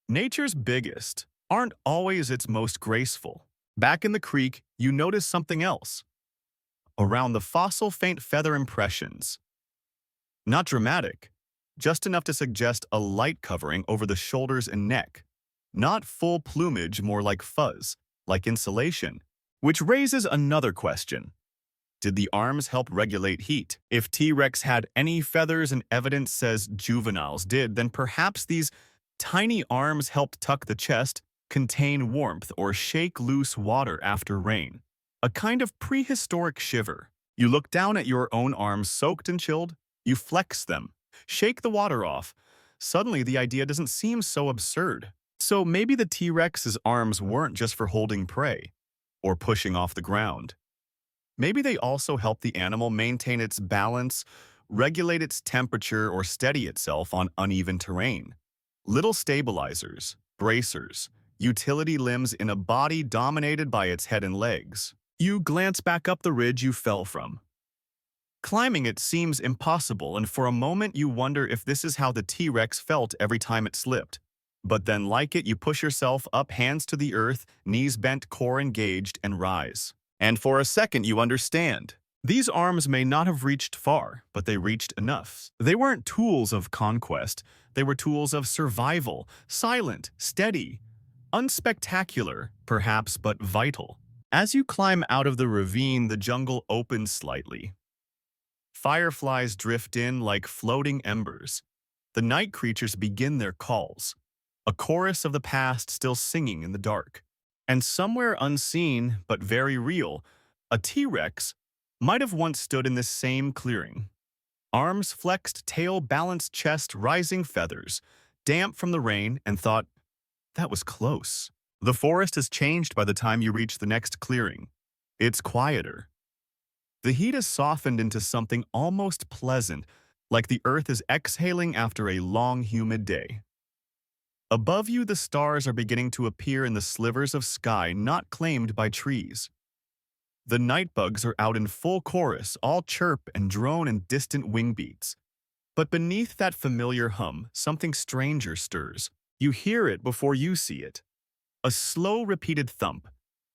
Nature's biggest aren't always its most graceful. Back in the creek, you notice something else. Around the fossil, faint feather impressions. Not dramatic, just enough to suggest a light covering over the shoulders and neck. Not full plumage, more like fuzz, like insulation. Which raises another question. Did the arms help regulate heat? If T-Rex had any feathers and evidence says juveniles did, then perhaps these tiny arms helped tuck the chest, contain warmth, or shake loose water after rain. A kind of prehistoric shiver. You look down at your own arms soaked and chilled, you flex them, shake the water off. Suddenly the idea doesn't seem so absurd. So maybe the T-Rex's arms weren't just for holding prey or pushing off the ground. Maybe they also help the animal maintain its balance, regulate its temperature, or steady itself on uneven terrain. Little stabilizers, bracers, utility limbs in a body dominated by its head and legs. You glance back up the ridge you fell from. Climbing it seems impossible, and for a moment you wonder if this is how the T-Rex felt every time it slipped. But then, like it, you push yourself up, hands to the earth, knees bent, core engaged, and rise. And for a second you understand. These arms may not have reached far, but they reached enough. They weren't tools of conquest. They were tools of survival, silent, steady, unspectacular, perhaps, but vital. As you climb out of the ravine, the jungle opens slightly. Fireflies drift in like floating embers. The night creatures begin their calls, a chorus of the past still singing in the dark. And somewhere unseen, but very real, a T-Rex might have once stood in this same clearing. Arms flexed, tail balanced, chest rising, feathers, damp from the rain, and thought, that was close. The forest has changed by the time you reach the next clearing. It's quieter. The heat has softened into something almost pleasant, like the earth is exhaling after a long, humid day. Above you, the stars are beginning to appear in the slivers of sky not claimed by trees. The night bugs are out in full chorus, all chirp and drone in distant wing beats. But beneath that familiar hum, something stranger stirs. You hear it before you see it. A slow, repeated thump,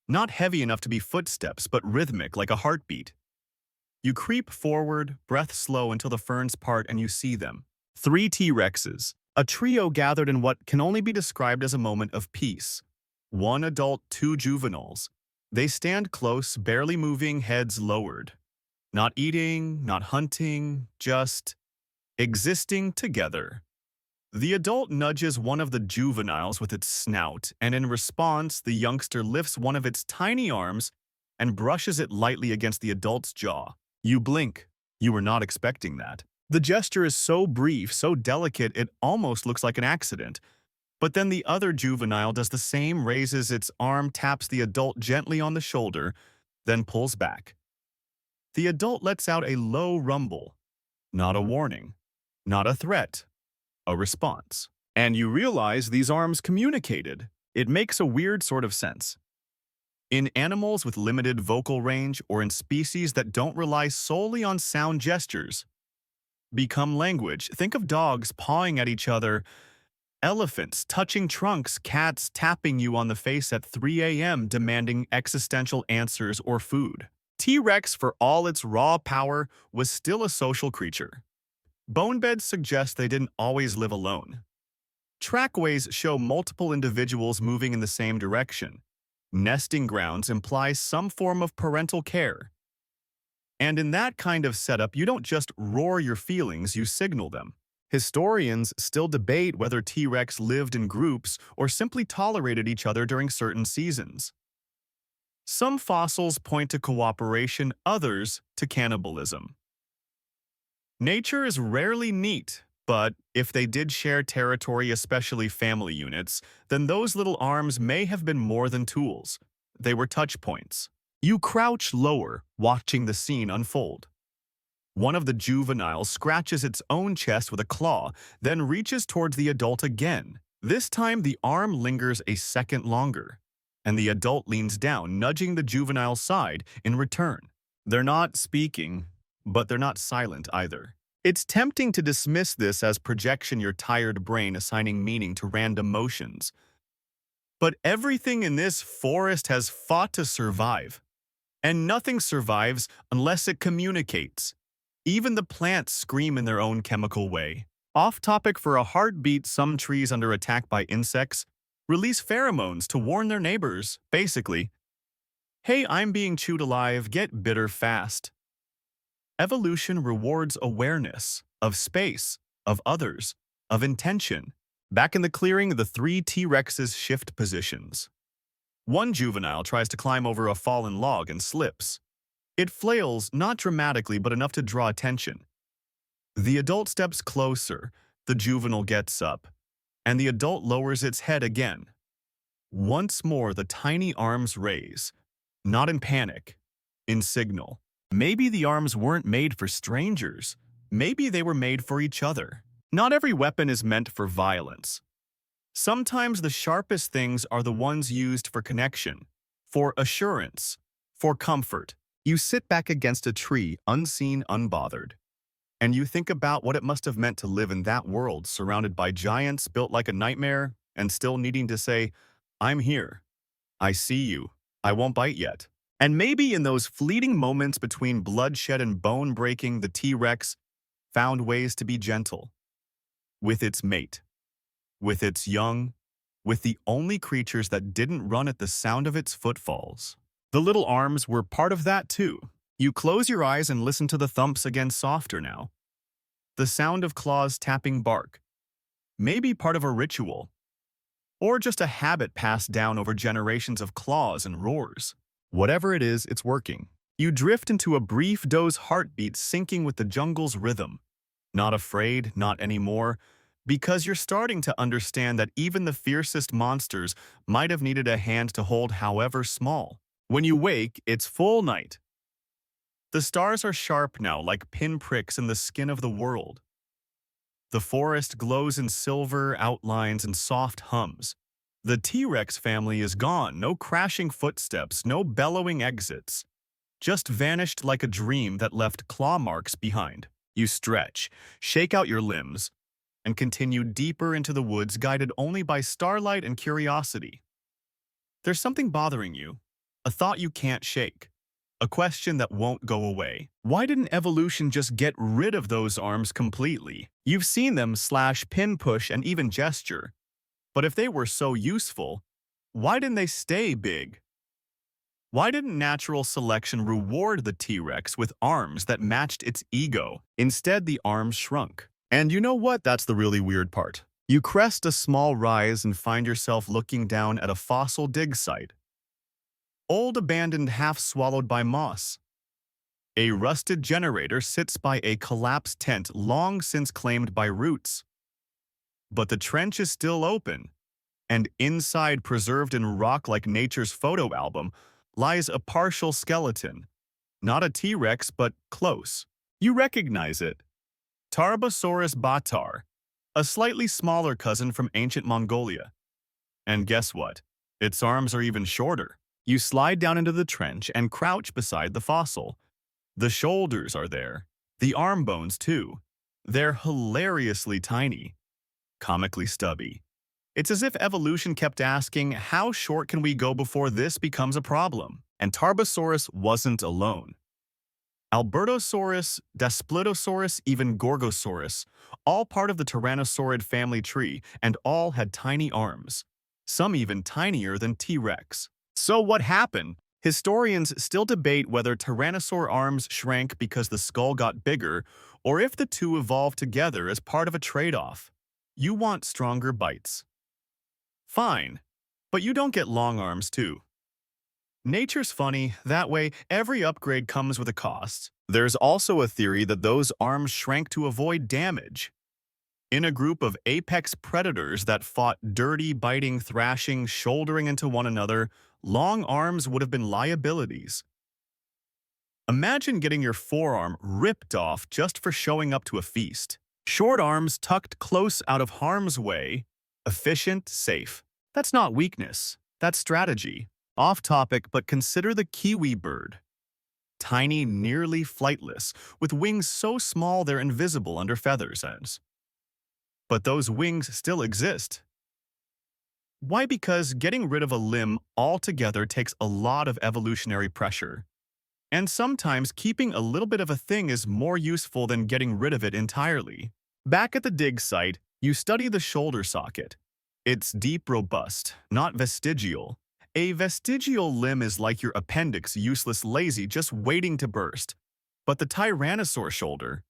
not heavy enough to be footsteps, but rhythmic like a heartbeat. You creep forward, breath slow until the ferns part and you see them. 3 T-Rexes, a trio gathered in what can only be described as a moment of peace. 1 adult, 2 juveniles. They stand close, barely moving, heads lowered. Not eating, not hunting, just existing together. The adult nudges one of the juveniles with its snout, and in response, the youngster lifts one of its tiny arms and brushes it lightly against the adult's jaw. You blink. You were not expecting that. The gesture is so brief, so delicate, it almost looks like an accident. But then the other juvenile does the same, raises its arm, taps the adult gently on the shoulder, then pulls back. The adult lets out a low rumble. Not a warning. Not a threat. A response. And you realize these arms communicated. It makes a weird sort of sense. In animals with limited vocal range or in species that don't rely solely on sound gestures, become language. Think of dogs pawing at each other, elephants touching trunks, cats tapping you on the face at 3 a.m. demanding existential answers or food. T-Rex, for all its raw power, was still a social creature. Bone beds suggest they didn't always live alone. Trackways show multiple individuals moving in the same direction. Nesting grounds imply some form of parental care. And in that kind of setup, you don't just roar your feelings, you signal them. Historians still debate whether T-Rex lived in groups or simply tolerated each other during certain seasons. Some fossils point to cooperation, others to cannibalism. Nature is rarely neat, but if they did share territory, especially family units, then those little arms may have been more than tools. They were touch points. You crouch lower, watching the scene unfold. One of the juveniles scratches its own chest with a claw, then reaches towards the adult again. This time, the arm lingers a second longer, and the adult leans down, nudging the juvenile's side in return. They're not speaking, but they're not silent either. It's tempting to dismiss this as projection, your tired brain assigning meaning to random motions. But everything in this forest has fought to survive, and nothing survives unless it communicates. Even the plants scream in their own chemical way. Off topic for a heartbeat, some trees under attack by insects release pheromones to warn their neighbors, basically, hey, I'm being chewed alive, get bitter fast. Evolution rewards awareness of space, of others, of intention. Back in the clearing, the three T-Rexes shift positions. One juvenile tries to climb over a fallen log and slips. It flails, not dramatically, but enough to draw attention. The adult steps closer, the juvenile gets up, and the adult lowers its head again. Once more, the tiny arms raise, not in panic, in signal. Maybe the arms weren't made for strangers. Maybe they were made for each other. Not every weapon is meant for violence. Sometimes the sharpest things are the ones used for connection, for assurance, for comfort. You sit back against a tree, unseen, unbothered, and you think about what it must have meant to live in that world, surrounded by giants built like a nightmare, and still needing to say, I'm here. I see you. I won't bite yet. And maybe in those fleeting moments between bloodshed and bone breaking, the T-Rex found ways to be gentle with its mate, with its young, with the only creatures that didn't run at the sound of its footfalls. The little arms were part of that too. You close your eyes and listen to the thumps again, softer now. The sound of claws tapping bark. Maybe part of a ritual. Or just a habit passed down over generations of claws and roars. Whatever it is, it's working. You drift into a brief doze, heartbeat syncing with the jungle's rhythm. Not afraid, not anymore, because you're starting to understand that even the fiercest monsters might have needed a hand to hold, however small. When you wake, it's full night. The stars are sharp now, like pinpricks in the skin of the world. The forest glows in silver outlines and soft hums. The T-Rex family is gone, no crashing footsteps, no bellowing exits. Just vanished like a dream that left claw marks behind. You stretch, shake out your limbs, and continue deeper into the woods, guided only by starlight and curiosity. There's something bothering you. A thought you can't shake. A question that won't go away. Why didn't evolution just get rid of those arms completely? You've seen them slash, pin, push, and even gesture. But if they were so useful, why didn't they stay big? Why didn't natural selection reward the T-Rex with arms that matched its ego? Instead, the arms shrunk. And you know what? That's the really weird part. You crest a small rise and find yourself looking down at a fossil dig site. Old, abandoned, half swallowed by moss. A rusted generator sits by a collapsed tent long since claimed by roots. But the trench is still open, and inside, preserved in rock like nature's photo album, lies a partial skeleton. Not a T-Rex, but close. You recognize it. Tarbosaurus batar, a slightly smaller cousin from ancient Mongolia. And guess what? Its arms are even shorter. You slide down into the trench and crouch beside the fossil. The shoulders are there. The arm bones, too. They're hilariously tiny, comically stubby. It's as if evolution kept asking, how short can we go before this becomes a problem? And Tarbosaurus wasn't alone. Albertosaurus, Daspletosaurus, even Gorgosaurus, all part of the Tyrannosaurid family tree, and all had tiny arms, some even tinier than T-Rex. So what happened? Historians still debate whether Tyrannosaur arms shrank because the skull got bigger, or if the two evolved together as part of a trade-off. You want stronger bites. Fine, but you don't get long arms too. Nature's funny, that way every upgrade comes with a cost. There's also a theory that those arms shrank to avoid damage. In a group of apex predators that fought dirty, biting, thrashing, shouldering into one another, long arms would have been liabilities. Imagine getting your forearm ripped off just for showing up to a feast. Short arms tucked close out of harm's way, efficient, safe. That's not weakness, that's strategy. Off topic, but consider the kiwi bird. Tiny, nearly flightless, with wings so small they're invisible under feathers ends. But those wings still exist. Why? Because getting rid of a limb altogether takes a lot of evolutionary pressure. And sometimes keeping a little bit of a thing is more useful than getting rid of it entirely. Back at the dig site, you study the shoulder socket. It's deep, robust, not vestigial. A vestigial limb is like your appendix, useless, lazy, just waiting to burst. But the Tyrannosaur shoulder,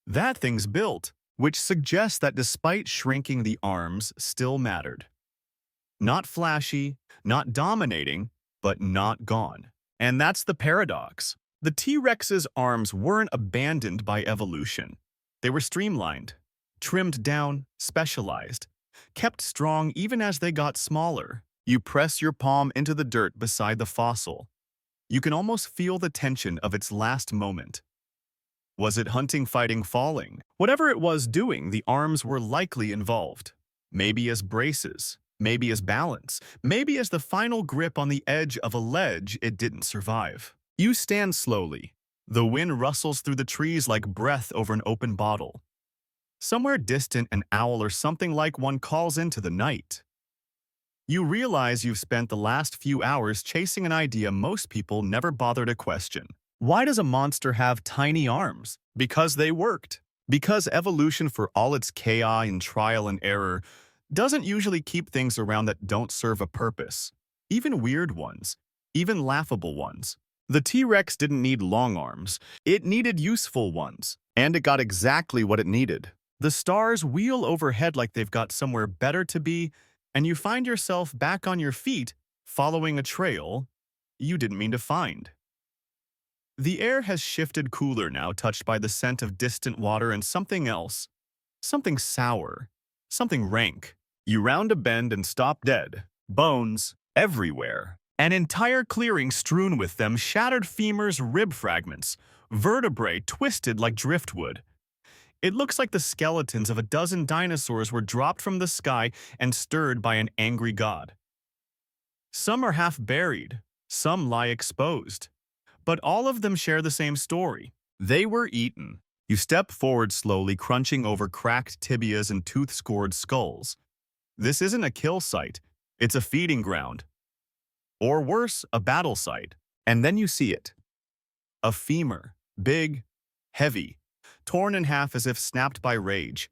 that thing's built, which suggests that despite shrinking, the arms still mattered. Not flashy, not dominating, but not gone. And that's the paradox. The T-Rex's arms weren't abandoned by evolution. They were streamlined, trimmed down, specialized, kept strong even as they got smaller. You press your palm into the dirt beside the fossil. You can almost feel the tension of its last moment. Was it hunting, fighting, falling? Whatever it was doing, the arms were likely involved. Maybe as braces, maybe as balance, maybe as the final grip on the edge of a ledge it didn't survive. You stand slowly. The wind rustles through the trees like breath over an open bottle. Somewhere distant, an owl or something like one calls into the night. You realize you've spent the last few hours chasing an idea most people never bother to question. Why does a monster have tiny arms? Because they worked. Because evolution, for all its chaos and trial and error, doesn't usually keep things around that don't serve a purpose. Even weird ones. Even laughable ones. The T-Rex didn't need long arms. It needed useful ones. And it got exactly what it needed. The stars wheel overhead like they've got somewhere better to be, and you find yourself back on your feet, following a trail you didn't mean to find. The air has shifted cooler now, touched by the scent of distant water and something else. Something sour. Something rank. You round a bend and stop dead. Bones everywhere. An entire clearing strewn with them, shattered femurs, rib fragments, vertebrae twisted like driftwood. It looks like the skeletons of a dozen dinosaurs were dropped from the sky and stirred by an angry god. Some are half buried, some lie exposed. But all of them share the same story. They were eaten. You step forward slowly, crunching over cracked tibias and tooth-scored skulls. This isn't a kill site, it's a feeding ground. Or worse, a battle site. And then you see it. A femur, big, heavy, torn in half as if snapped by rage,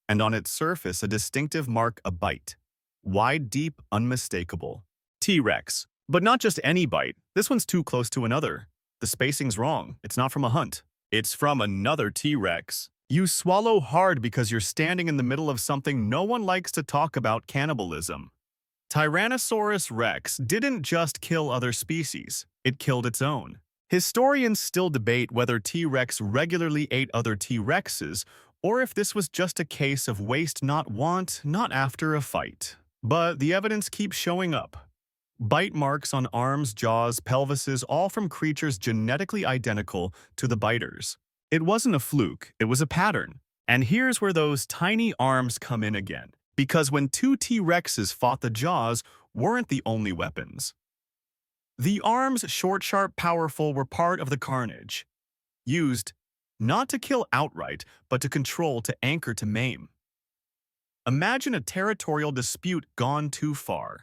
and on its surface a distinctive mark, a bite. Wide, deep, unmistakable. T-Rex. But not just any bite. This one's too close to another. The spacing's wrong. It's not from a hunt. It's from another T-Rex. You swallow hard because you're standing in the middle of something no one likes to talk about: cannibalism. Tyrannosaurus rex didn't just kill other species. It killed its own. Historians still debate whether T-Rex regularly ate other T-Rexes, or if this was just a case of waste not want, not after a fight. But the evidence keeps showing up. Bite marks on arms, jaws, pelvises, all from creatures genetically identical to the biters. It wasn't a fluke, it was a pattern. And here's where those tiny arms come in again. Because when two T-Rexes fought, the jaws weren't the only weapons. The arms, short, sharp, powerful, were part of the carnage, used not to kill outright, but to control, to anchor, to maim. Imagine a territorial dispute gone too far.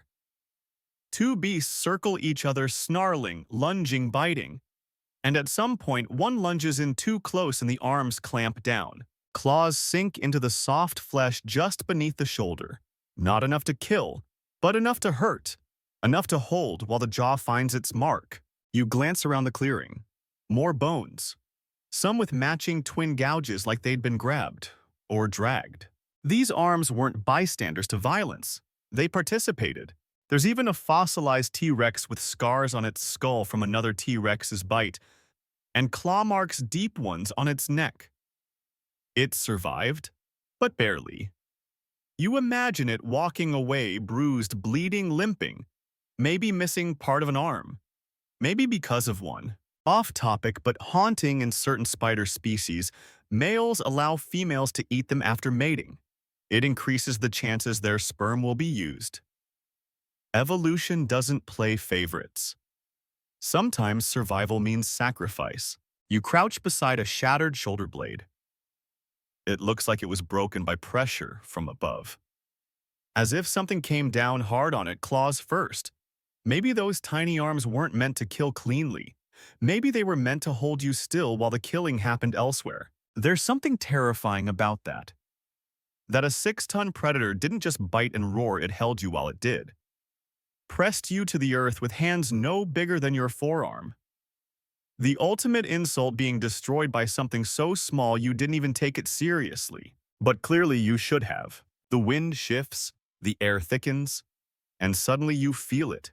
Two beasts circle each other, snarling, lunging, biting, and at some point one lunges in too close and the arms clamp down. Claws sink into the soft flesh just beneath the shoulder. Not enough to kill, but enough to hurt. Enough to hold while the jaw finds its mark. You glance around the clearing. More bones. Some with matching twin gouges like they'd been grabbed or dragged. These arms weren't bystanders to violence. They participated. There's even a fossilized T-Rex with scars on its skull from another T-Rex's bite, and claw marks, deep ones, on its neck. It survived, but barely. You imagine it walking away, bruised, bleeding, limping, maybe missing part of an arm, maybe because of one. Off topic, but haunting in certain spider species, males allow females to eat them after mating. It increases the chances their sperm will be used. Evolution doesn't play favorites. Sometimes survival means sacrifice. You crouch beside a shattered shoulder blade. It looks like it was broken by pressure from above. As if something came down hard on it, claws first. Maybe those tiny arms weren't meant to kill cleanly. Maybe they were meant to hold you still while the killing happened elsewhere. There's something terrifying about that. That a 6-ton predator didn't just bite and roar, it held you while it did. Pressed you to the earth with hands no bigger than your forearm. The ultimate insult, being destroyed by something so small you didn't even take it seriously. But clearly you should have. The wind shifts, the air thickens, and suddenly you feel it.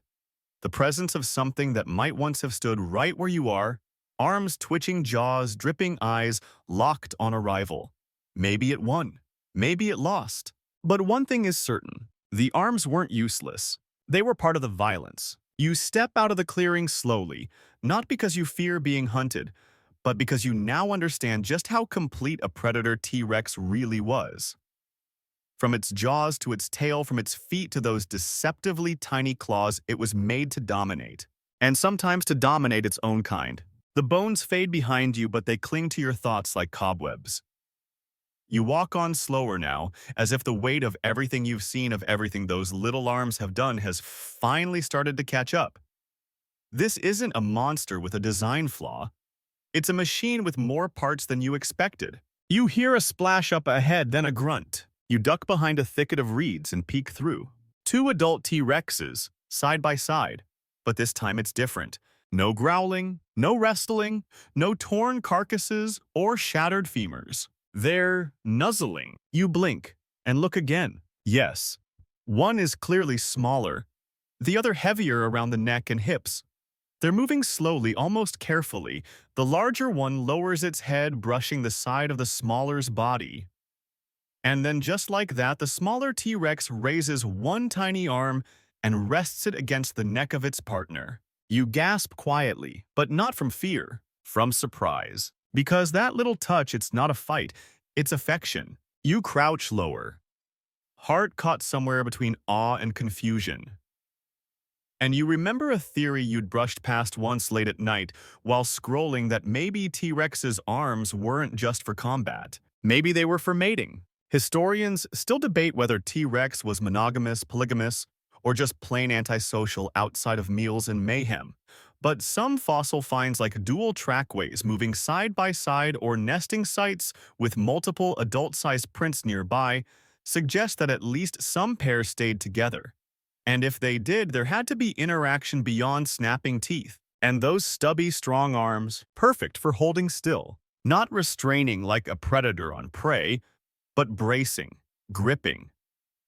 The presence of something that might once have stood right where you are, arms twitching, jaws, dripping eyes, locked on arrival. Maybe it won. Maybe it lost. But one thing is certain. The arms weren't useless. They were part of the violence. You step out of the clearing slowly, not because you fear being hunted, but because you now understand just how complete a predator T-Rex really was. From its jaws to its tail, from its feet to those deceptively tiny claws, it was made to dominate. And sometimes to dominate its own kind. The bones fade behind you, but they cling to your thoughts like cobwebs. You walk on slower now, as if the weight of everything you've seen, of everything those little arms have done, has finally started to catch up. This isn't a monster with a design flaw. It's a machine with more parts than you expected. You hear a splash up ahead, then a grunt. You duck behind a thicket of reeds and peek through. 2 adult T-Rexes, side by side. But this time it's different. No growling, no wrestling, no torn carcasses or shattered femurs. They're nuzzling. You blink and look again. Yes, one is clearly smaller, the other heavier around the neck and hips. They're moving slowly, almost carefully. The larger one lowers its head, brushing the side of the smaller's body. And then just like that, the smaller T-Rex raises one tiny arm and rests it against the neck of its partner. You gasp quietly, but not from fear, from surprise. Because that little touch, it's not a fight, it's affection. You crouch lower, heart caught somewhere between awe and confusion. And you remember a theory you'd brushed past once late at night while scrolling, that maybe T-Rex's arms weren't just for combat. Maybe they were for mating. Historians still debate whether T-Rex was monogamous, polygamous, or just plain antisocial outside of meals and mayhem. But some fossil finds, like dual trackways moving side by side or nesting sites with multiple adult-sized prints nearby, suggest that at least some pairs stayed together. And if they did, there had to be interaction beyond snapping teeth. And those stubby, strong arms, perfect for holding still, not restraining like a predator on prey, but bracing, gripping,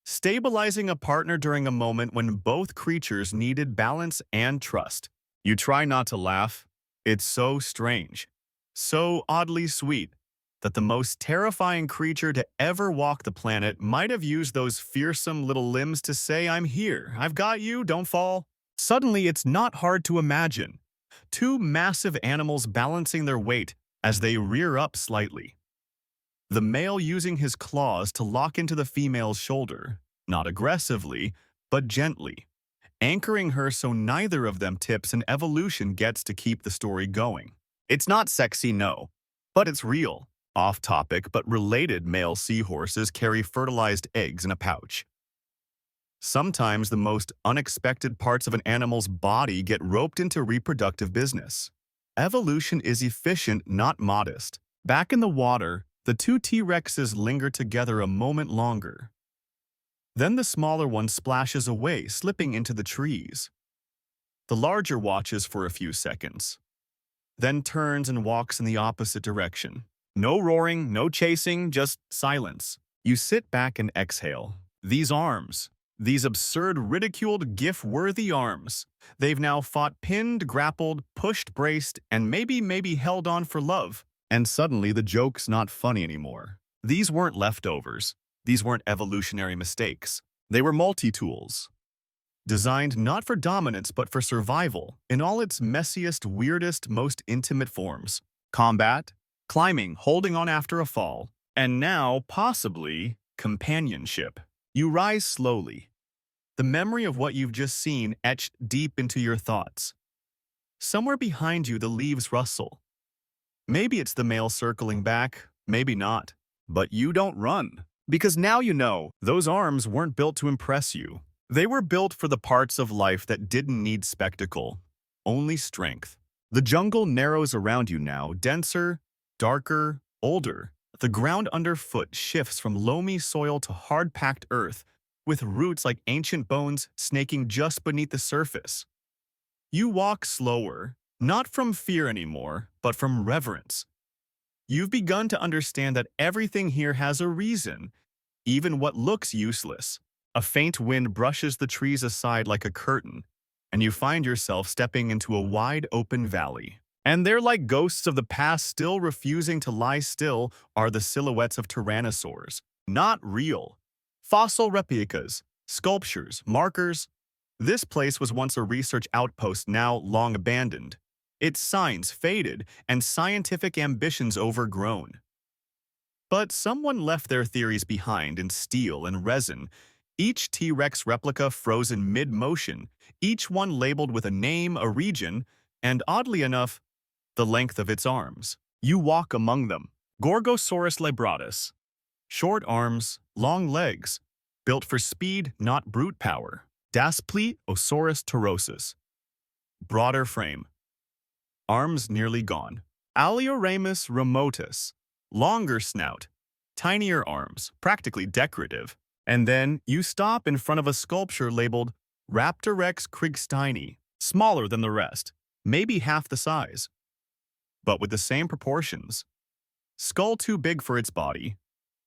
stabilizing a partner during a moment when both creatures needed balance and trust. You try not to laugh. It's so strange, so oddly sweet, that the most terrifying creature to ever walk the planet might have used those fearsome little limbs to say, "I'm here, I've got you, don't fall." Suddenly, it's not hard to imagine. 2 massive animals balancing their weight as they rear up slightly. The male using his claws to lock into the female's shoulder, not aggressively, but gently. anchoring her so neither of them tips and evolution gets to keep the story going. It's not sexy, no, but it's real. Off-topic but related, male seahorses carry fertilized eggs in a pouch. Sometimes the most unexpected parts of an animal's body get roped into reproductive business. Evolution is efficient, not modest. Back in the water, the two T-Rexes linger together a moment longer. Then the smaller one splashes away, slipping into the trees. The larger watches for a few seconds, then turns and walks in the opposite direction. No roaring, no chasing, just silence. You sit back and exhale. These arms, these absurd, ridiculed, GIF-worthy arms, they've now fought, pinned, grappled, pushed, braced, and maybe held on for love. And suddenly the joke's not funny anymore. These weren't leftovers. These weren't evolutionary mistakes. They were multi-tools, designed not for dominance but for survival in all its messiest, weirdest, most intimate forms. Combat, climbing, holding on after a fall, and now, possibly, companionship. You rise slowly, the memory of what you've just seen etched deep into your thoughts. Somewhere behind you, the leaves rustle. Maybe it's the male circling back, maybe not. But you don't run, because now you know those arms weren't built to impress you. They were built for the parts of life that didn't need spectacle, only strength. The jungle narrows around you now, denser, darker, older. The ground underfoot shifts from loamy soil to hard-packed earth, with roots like ancient bones snaking just beneath the surface. You walk slower, not from fear anymore, but from reverence. You've begun to understand that everything here has a reason, even what looks useless. A faint wind brushes the trees aside like a curtain, and you find yourself stepping into a wide open valley. And there, like ghosts of the past still refusing to lie still, are the silhouettes of tyrannosaurs. Not real. Fossil replicas, sculptures, markers. This place was once a research outpost, now long abandoned. Its signs faded and scientific ambitions overgrown. But someone left their theories behind in steel and resin, each T-Rex replica frozen mid-motion, each one labeled with a name, a region, and oddly enough, the length of its arms. You walk among them. Gorgosaurus libratus. Short arms, long legs, built for speed, not brute power. Daspletosaurus turosus. Broader frame. Arms nearly gone. Alioramus remotus. Longer snout. Tinier arms, practically decorative. And then you stop in front of a sculpture labeled Raptorex krigsteini, smaller than the rest, maybe half the size, but with the same proportions. Skull too big for its body,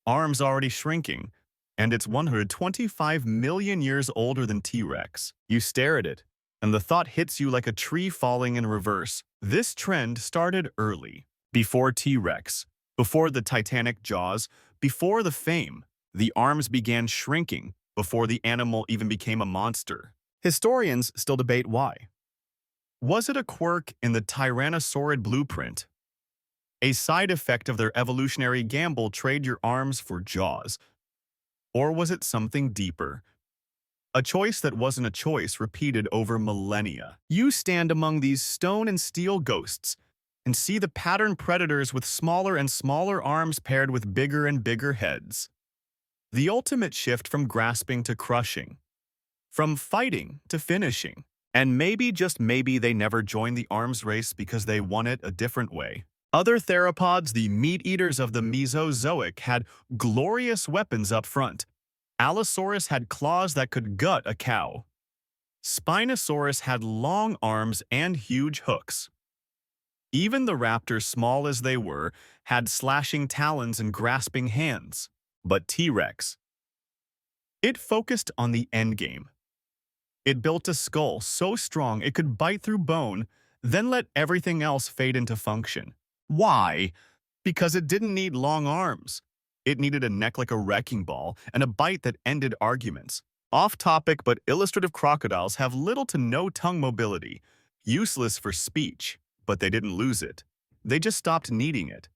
arms already shrinking, and it's 125 million years older than T-Rex. You stare at it, and the thought hits you like a tree falling in reverse. This trend started early, before T-Rex, before the titanic jaws, before the fame. The arms began shrinking before the animal even became a monster. Historians still debate why. Was it a quirk in the Tyrannosaurid blueprint? A side effect of their evolutionary gamble, trade your arms for jaws? Or was it something deeper? A choice that wasn't a choice repeated over millennia. You stand among these stone and steel ghosts and see the patterned predators with smaller and smaller arms paired with bigger and bigger heads. The ultimate shift from grasping to crushing, from fighting to finishing. And maybe, just maybe, they never joined the arms race because they won it a different way. Other theropods, the meat-eaters of the Mesozoic, had glorious weapons up front. Allosaurus had claws that could gut a cow. Spinosaurus had long arms and huge hooks. Even the raptors, small as they were, had slashing talons and grasping hands. But T-Rex, it focused on the endgame. It built a skull so strong it could bite through bone, then let everything else fade into function. Why? Because it didn't need long arms. It needed a neck like a wrecking ball and a bite that ended arguments. Off-topic but illustrative, crocodiles have little to no tongue mobility, useless for speech, but they didn't lose it. They just stopped needing it.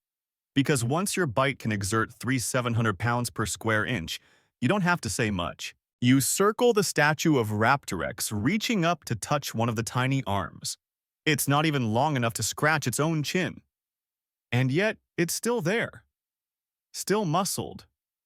Because once your bite can exert 700 pounds per square inch, you don't have to say much. You circle the statue of Raptorex, reaching up to touch one of the tiny arms. It's not even long enough to scratch its own chin. And yet, it's still there. Still muscled.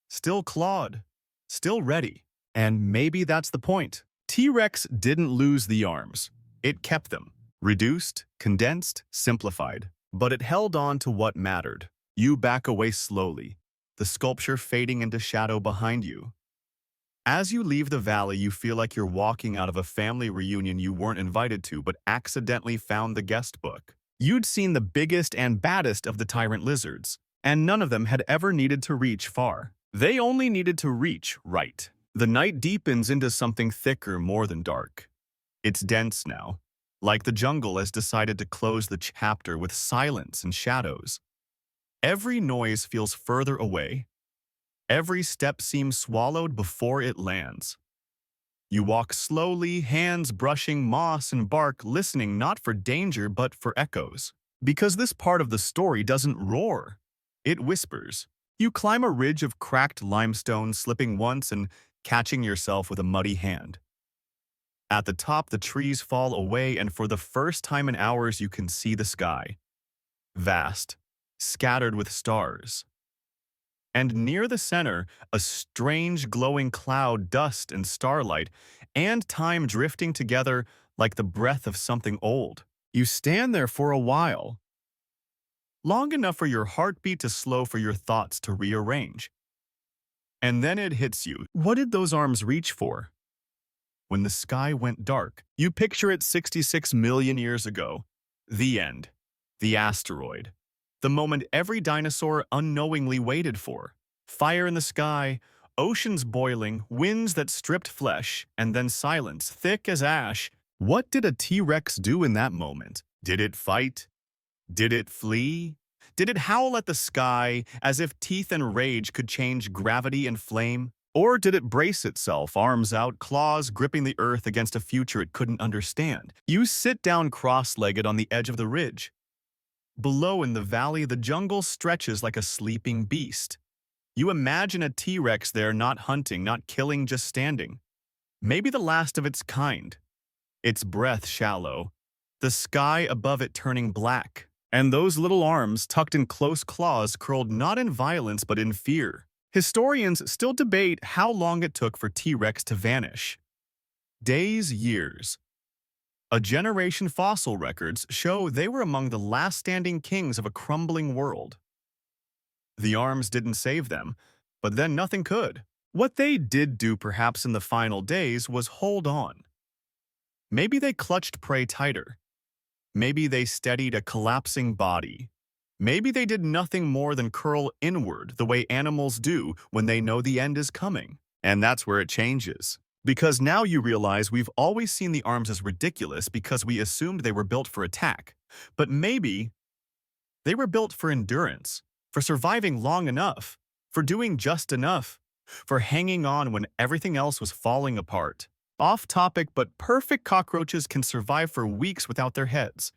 Still clawed. Still ready. And maybe that's the point. T-Rex didn't lose the arms. It kept them. Reduced, condensed, simplified. But it held on to what mattered. You back away slowly, the sculpture fading into shadow behind you. As you leave the valley, you feel like you're walking out of a family reunion you weren't invited to but accidentally found the guest book. You'd seen the biggest and baddest of the tyrant lizards, and none of them had ever needed to reach far. They only needed to reach right. The night deepens into something thicker more than dark. It's dense now, like the jungle has decided to close the chapter with silence and shadows. Every noise feels further away. Every step seems swallowed before it lands. You walk slowly, hands brushing moss and bark, listening not for danger but for echoes. Because this part of the story doesn't roar, it whispers. You climb a ridge of cracked limestone, slipping once and catching yourself with a muddy hand. At the top, the trees fall away, and for the first time in hours you can see the sky. Vast, scattered with stars. And near the center, a strange glowing cloud, dust and starlight, and time drifting together like the breath of something old. You stand there for a while, long enough for your heartbeat to slow, for your thoughts to rearrange. And then it hits you. What did those arms reach for? When the sky went dark, you picture it 66 million years ago. The end. The asteroid. The moment every dinosaur unknowingly waited for. Fire in the sky, oceans boiling, winds that stripped flesh, and then silence, thick as ash. What did a T-Rex do in that moment? Did it fight? Did it flee? Did it howl at the sky as if teeth and rage could change gravity and flame? Or did it brace itself, arms out, claws gripping the earth against a future it couldn't understand? You sit down cross-legged on the edge of the ridge. Below in the valley, the jungle stretches like a sleeping beast. You imagine a T-Rex there, not hunting, not killing, just standing. Maybe the last of its kind. Its breath shallow, the sky above it turning black, and those little arms tucked in close claws curled not in violence but in fear. Historians still debate how long it took for T-Rex to vanish. Days, years. A generation. Fossil records show they were among the last standing kings of a crumbling world. The arms didn't save them, but then nothing could. What they did do perhaps in the final days was hold on. Maybe they clutched prey tighter. Maybe they steadied a collapsing body. Maybe they did nothing more than curl inward the way animals do when they know the end is coming. And that's where it changes. Because now you realize we've always seen the arms as ridiculous because we assumed they were built for attack. But maybe they were built for endurance, for surviving long enough, for doing just enough, for hanging on when everything else was falling apart. Off topic, but perfect cockroaches can survive for weeks without their heads.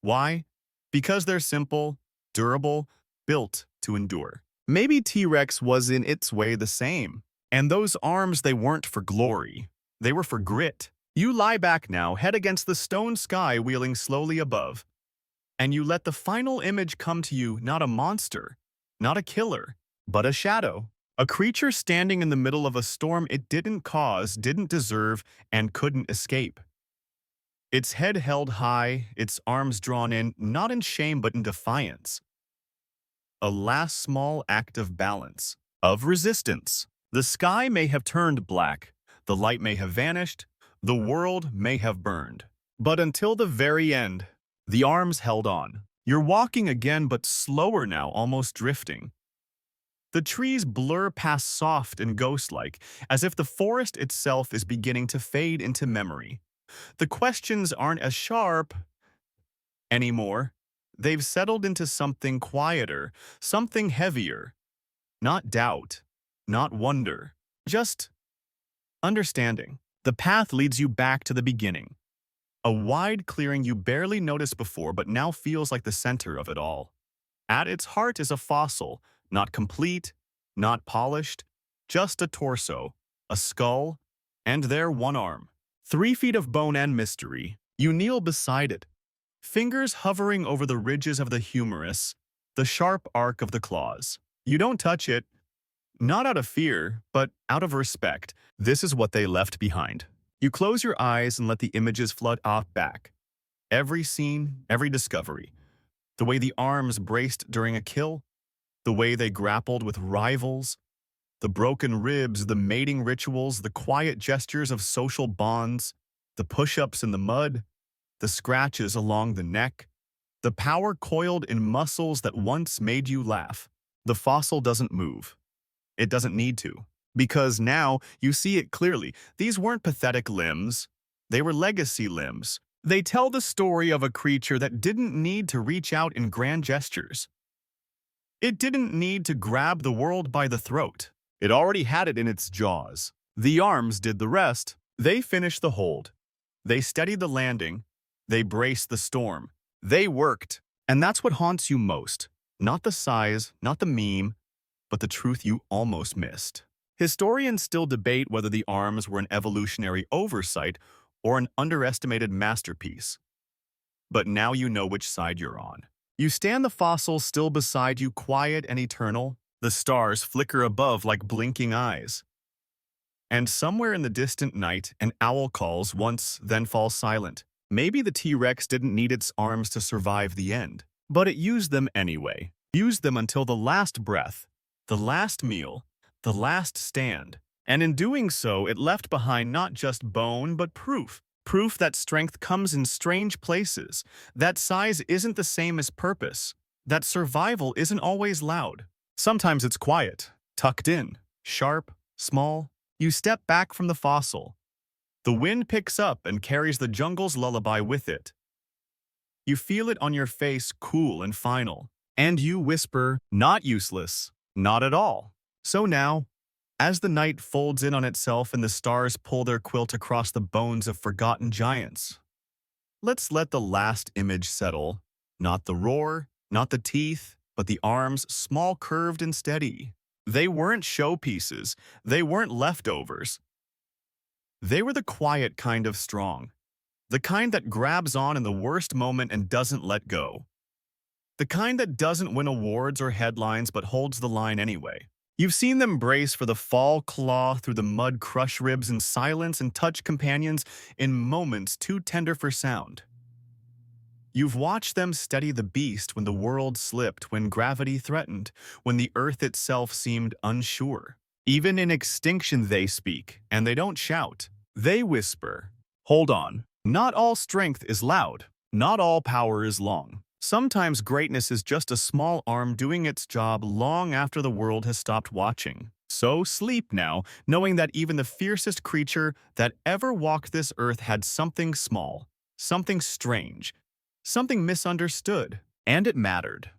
Why? Because they're simple, durable, built to endure. Maybe T-Rex was in its way the same. And those arms, they weren't for glory. They were for grit. You lie back now, head against the stone sky wheeling slowly above. And you let the final image come to you, not a monster, not a killer, but a shadow. A creature standing in the middle of a storm it didn't cause, didn't deserve, and couldn't escape. Its head held high, its arms drawn in, not in shame but in defiance. A last small act of balance, of resistance. The sky may have turned black, the light may have vanished, the world may have burned. But until the very end, the arms held on. You're walking again, but slower now, almost drifting. The trees blur past soft and ghost-like, as if the forest itself is beginning to fade into memory. The questions aren't as sharp anymore. They've settled into something quieter, something heavier. Not doubt. Not wonder, just understanding. The path leads you back to the beginning. A wide clearing you barely noticed before but now feels like the center of it all. At its heart is a fossil, not complete, not polished, just a torso, a skull, and there one arm. 3 feet of bone and mystery. You kneel beside it, fingers hovering over the ridges of the humerus, the sharp arc of the claws. You don't touch it, not out of fear, but out of respect. This is what they left behind. You close your eyes and let the images flood off back. Every scene, every discovery. The way the arms braced during a kill, the way they grappled with rivals, the broken ribs, the mating rituals, the quiet gestures of social bonds, the push-ups in the mud, the scratches along the neck, the power coiled in muscles that once made you laugh. The fossil doesn't move. It doesn't need to. Because now you see it clearly. These weren't pathetic limbs. They were legacy limbs. They tell the story of a creature that didn't need to reach out in grand gestures. It didn't need to grab the world by the throat. It already had it in its jaws. The arms did the rest. They finished the hold. They steadied the landing. They braced the storm. They worked. And that's what haunts you most. Not the size, not the meme, but the truth you almost missed. Historians still debate whether the arms were an evolutionary oversight or an underestimated masterpiece. But now you know which side you're on. You stand the fossil still beside you, quiet and eternal. The stars flicker above like blinking eyes. And somewhere in the distant night, an owl calls once, then falls silent. Maybe the T-Rex didn't need its arms to survive the end, but it used them anyway. Used them until the last breath, the last meal, the last stand. And in doing so, it left behind not just bone, but proof. Proof that strength comes in strange places, that size isn't the same as purpose, that survival isn't always loud. Sometimes it's quiet, tucked in, sharp, small. You step back from the fossil. The wind picks up and carries the jungle's lullaby with it. You feel it on your face, cool and final. And you whisper, not useless, not at all. So now, as the night folds in on itself and the stars pull their quilt across the bones of forgotten giants, let's let the last image settle. Not the roar, not the teeth, but the arms, small, curved, and steady. They weren't showpieces. They weren't leftovers. They were the quiet kind of strong. The kind that grabs on in the worst moment and doesn't let go. The kind that doesn't win awards or headlines but holds the line anyway. You've seen them brace for the fall, claw through the mud, crush ribs in silence, and touch companions in moments too tender for sound. You've watched them steady the beast when the world slipped, when gravity threatened, when the earth itself seemed unsure. Even in extinction they speak, and they don't shout. They whisper, hold on. Not all strength is loud. Not all power is long. Sometimes greatness is just a small arm doing its job long after the world has stopped watching. So sleep now, knowing that even the fiercest creature that ever walked this earth had something small, something strange, something misunderstood, and it mattered.